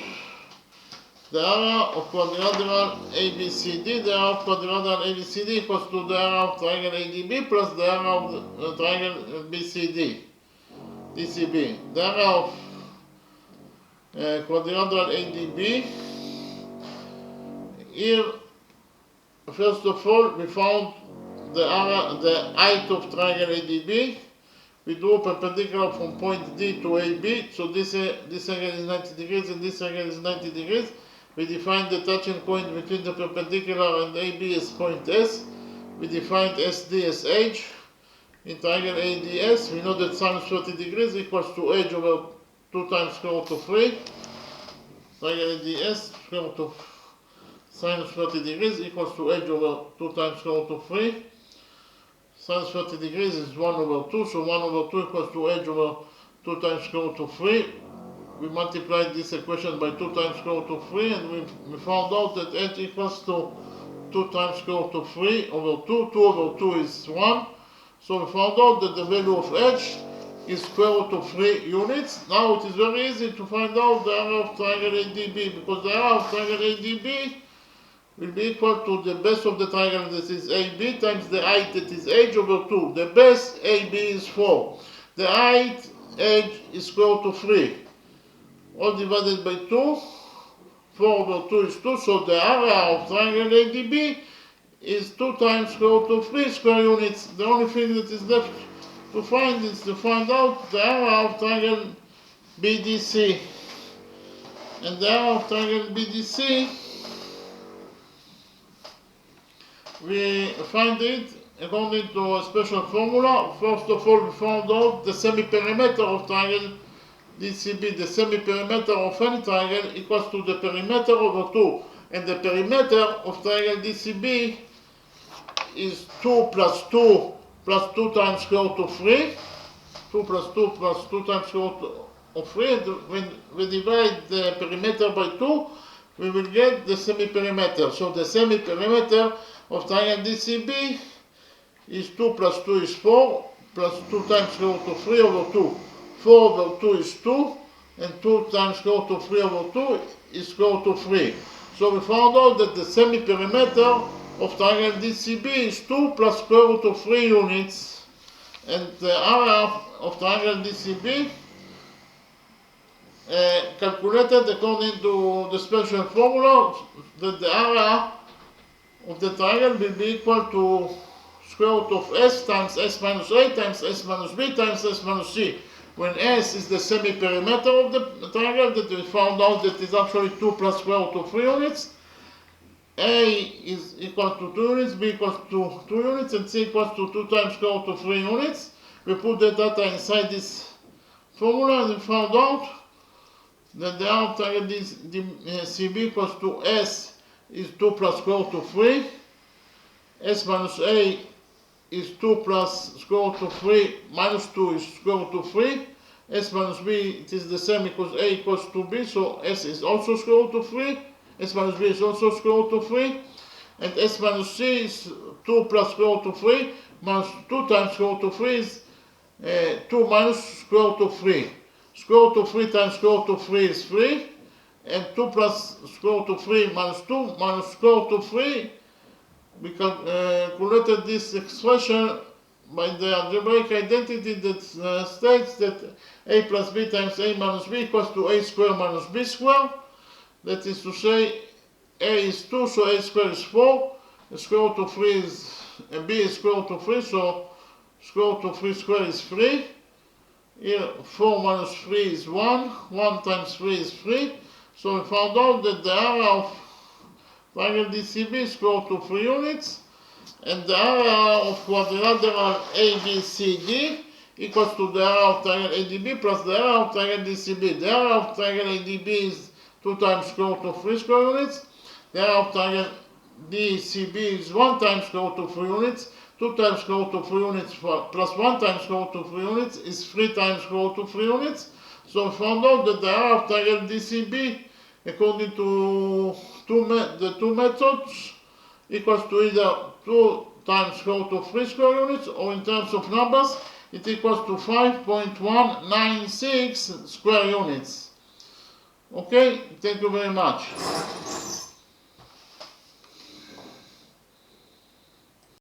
the area of quadrilateral ABCD. The area of quadrilateral ABCD equals to the area of triangle ADB plus the area of the triangle BCD, DCB. The area of quadrilateral ADB. Here, first of all, we found the area, the height of triangle ADB. We drew perpendicular from point D to AB. So this angle is 90 degrees and this angle is 90 degrees. We define the touching point between the perpendicular and AB as point S. We defined SD as H. In triangle ADS, we know that sinus 30 degrees equals to H over 2 times square root of 3. Triangle ADS, square root of sinus 30 degrees equals to H over 2 times square root of 3. Sine 30 degrees is 1 over 2, so 1 over 2 equals to h over 2 times square root of 3. We multiplied this equation by 2 times square root of 3, and we found out that h equals to 2 times square root of 3 over 2. 2 over 2 is 1. So we found out that the value of h is square root of 3 units. Now it is very easy to find out the area of triangle ADB, because the area of triangle ADB will be equal to the base of the triangle, that is AB, times the height, that is h over 2. The base AB is 4. The height h is square root of 3. All divided by 2. 4 over 2 is 2. So the area of triangle ADB is 2 times square root of 3 square units. The only thing that is left to find is to find out the area of triangle BDC. And the area of triangle BDC, we find it according to a special formula. First of all, we found out the semi-perimeter of triangle DCB. The semi-perimeter of any triangle equals to the perimeter over 2. And the perimeter of triangle DCB is 2 plus 2 plus 2 times square root of 3. 2 plus 2 plus 2 times square root of 3. And when we divide the perimeter by 2, we will get the semi-perimeter. So the semi-perimeter of triangle DCB is 2 plus 2 is 4, plus 2 times square root of 3 over 2. 4 over 2 is 2, and 2 times square root of 3 over 2 is square root of 3. So we found out that the semi-perimeter of triangle DCB is 2 plus square root of 3 units, and the area of triangle DCB calculated according to the special formula, that the area of the triangle will be equal to square root of s times s minus a times s minus b times s minus c. When s is the semi-perimeter of the triangle, that we found out that is actually 2 plus square root of 3 units. A is equal to 2 units, B equals to 2 units, and C equals to 2 times square root of 3 units. We put the data inside this formula, and we found out that the area of triangle CB equals to S is 2 plus square root of 3. S minus A is 2 plus square root of 3 minus 2 is square root of 3. S minus B, it is the same because A equals to B, so S is also square root of 3. S minus B is also square root of 3. And S minus C is 2 plus square root of 3 minus 2 times square root of 3 is 2 minus square root of 3. Square root of 3 times square root of 3 is 3. And 2 plus square root of 3 minus 2 minus square root of 3. We calculated this expression by the algebraic identity that states that a plus b times a minus b equals to a squared minus b squared. That is to say, a is 2, so a squared is 4. The square root of 3 is, b is square root of 3, so square root of 3 squared is 3. Here, 4 minus 3 is 1. 1 times 3 is 3. So we found out that the area of triangle DCB is square root of 3 units, and the area of quadrilateral ABCD equals to the area of triangle ADB plus the area of triangle DCB. The area of triangle ADB is 2 times square root of 3 square units. The area of triangle DCB is 1 times square root of 3 units. 2 times square root of 3 units plus 1 times square root of 3 units is 3 times square root of 3 units. So we found out that the area of triangle DCB, according to the two methods, equals to either 2 times square root of 3 square units, or in terms of numbers, it equals to 5.196 square units. Okay, thank you very much.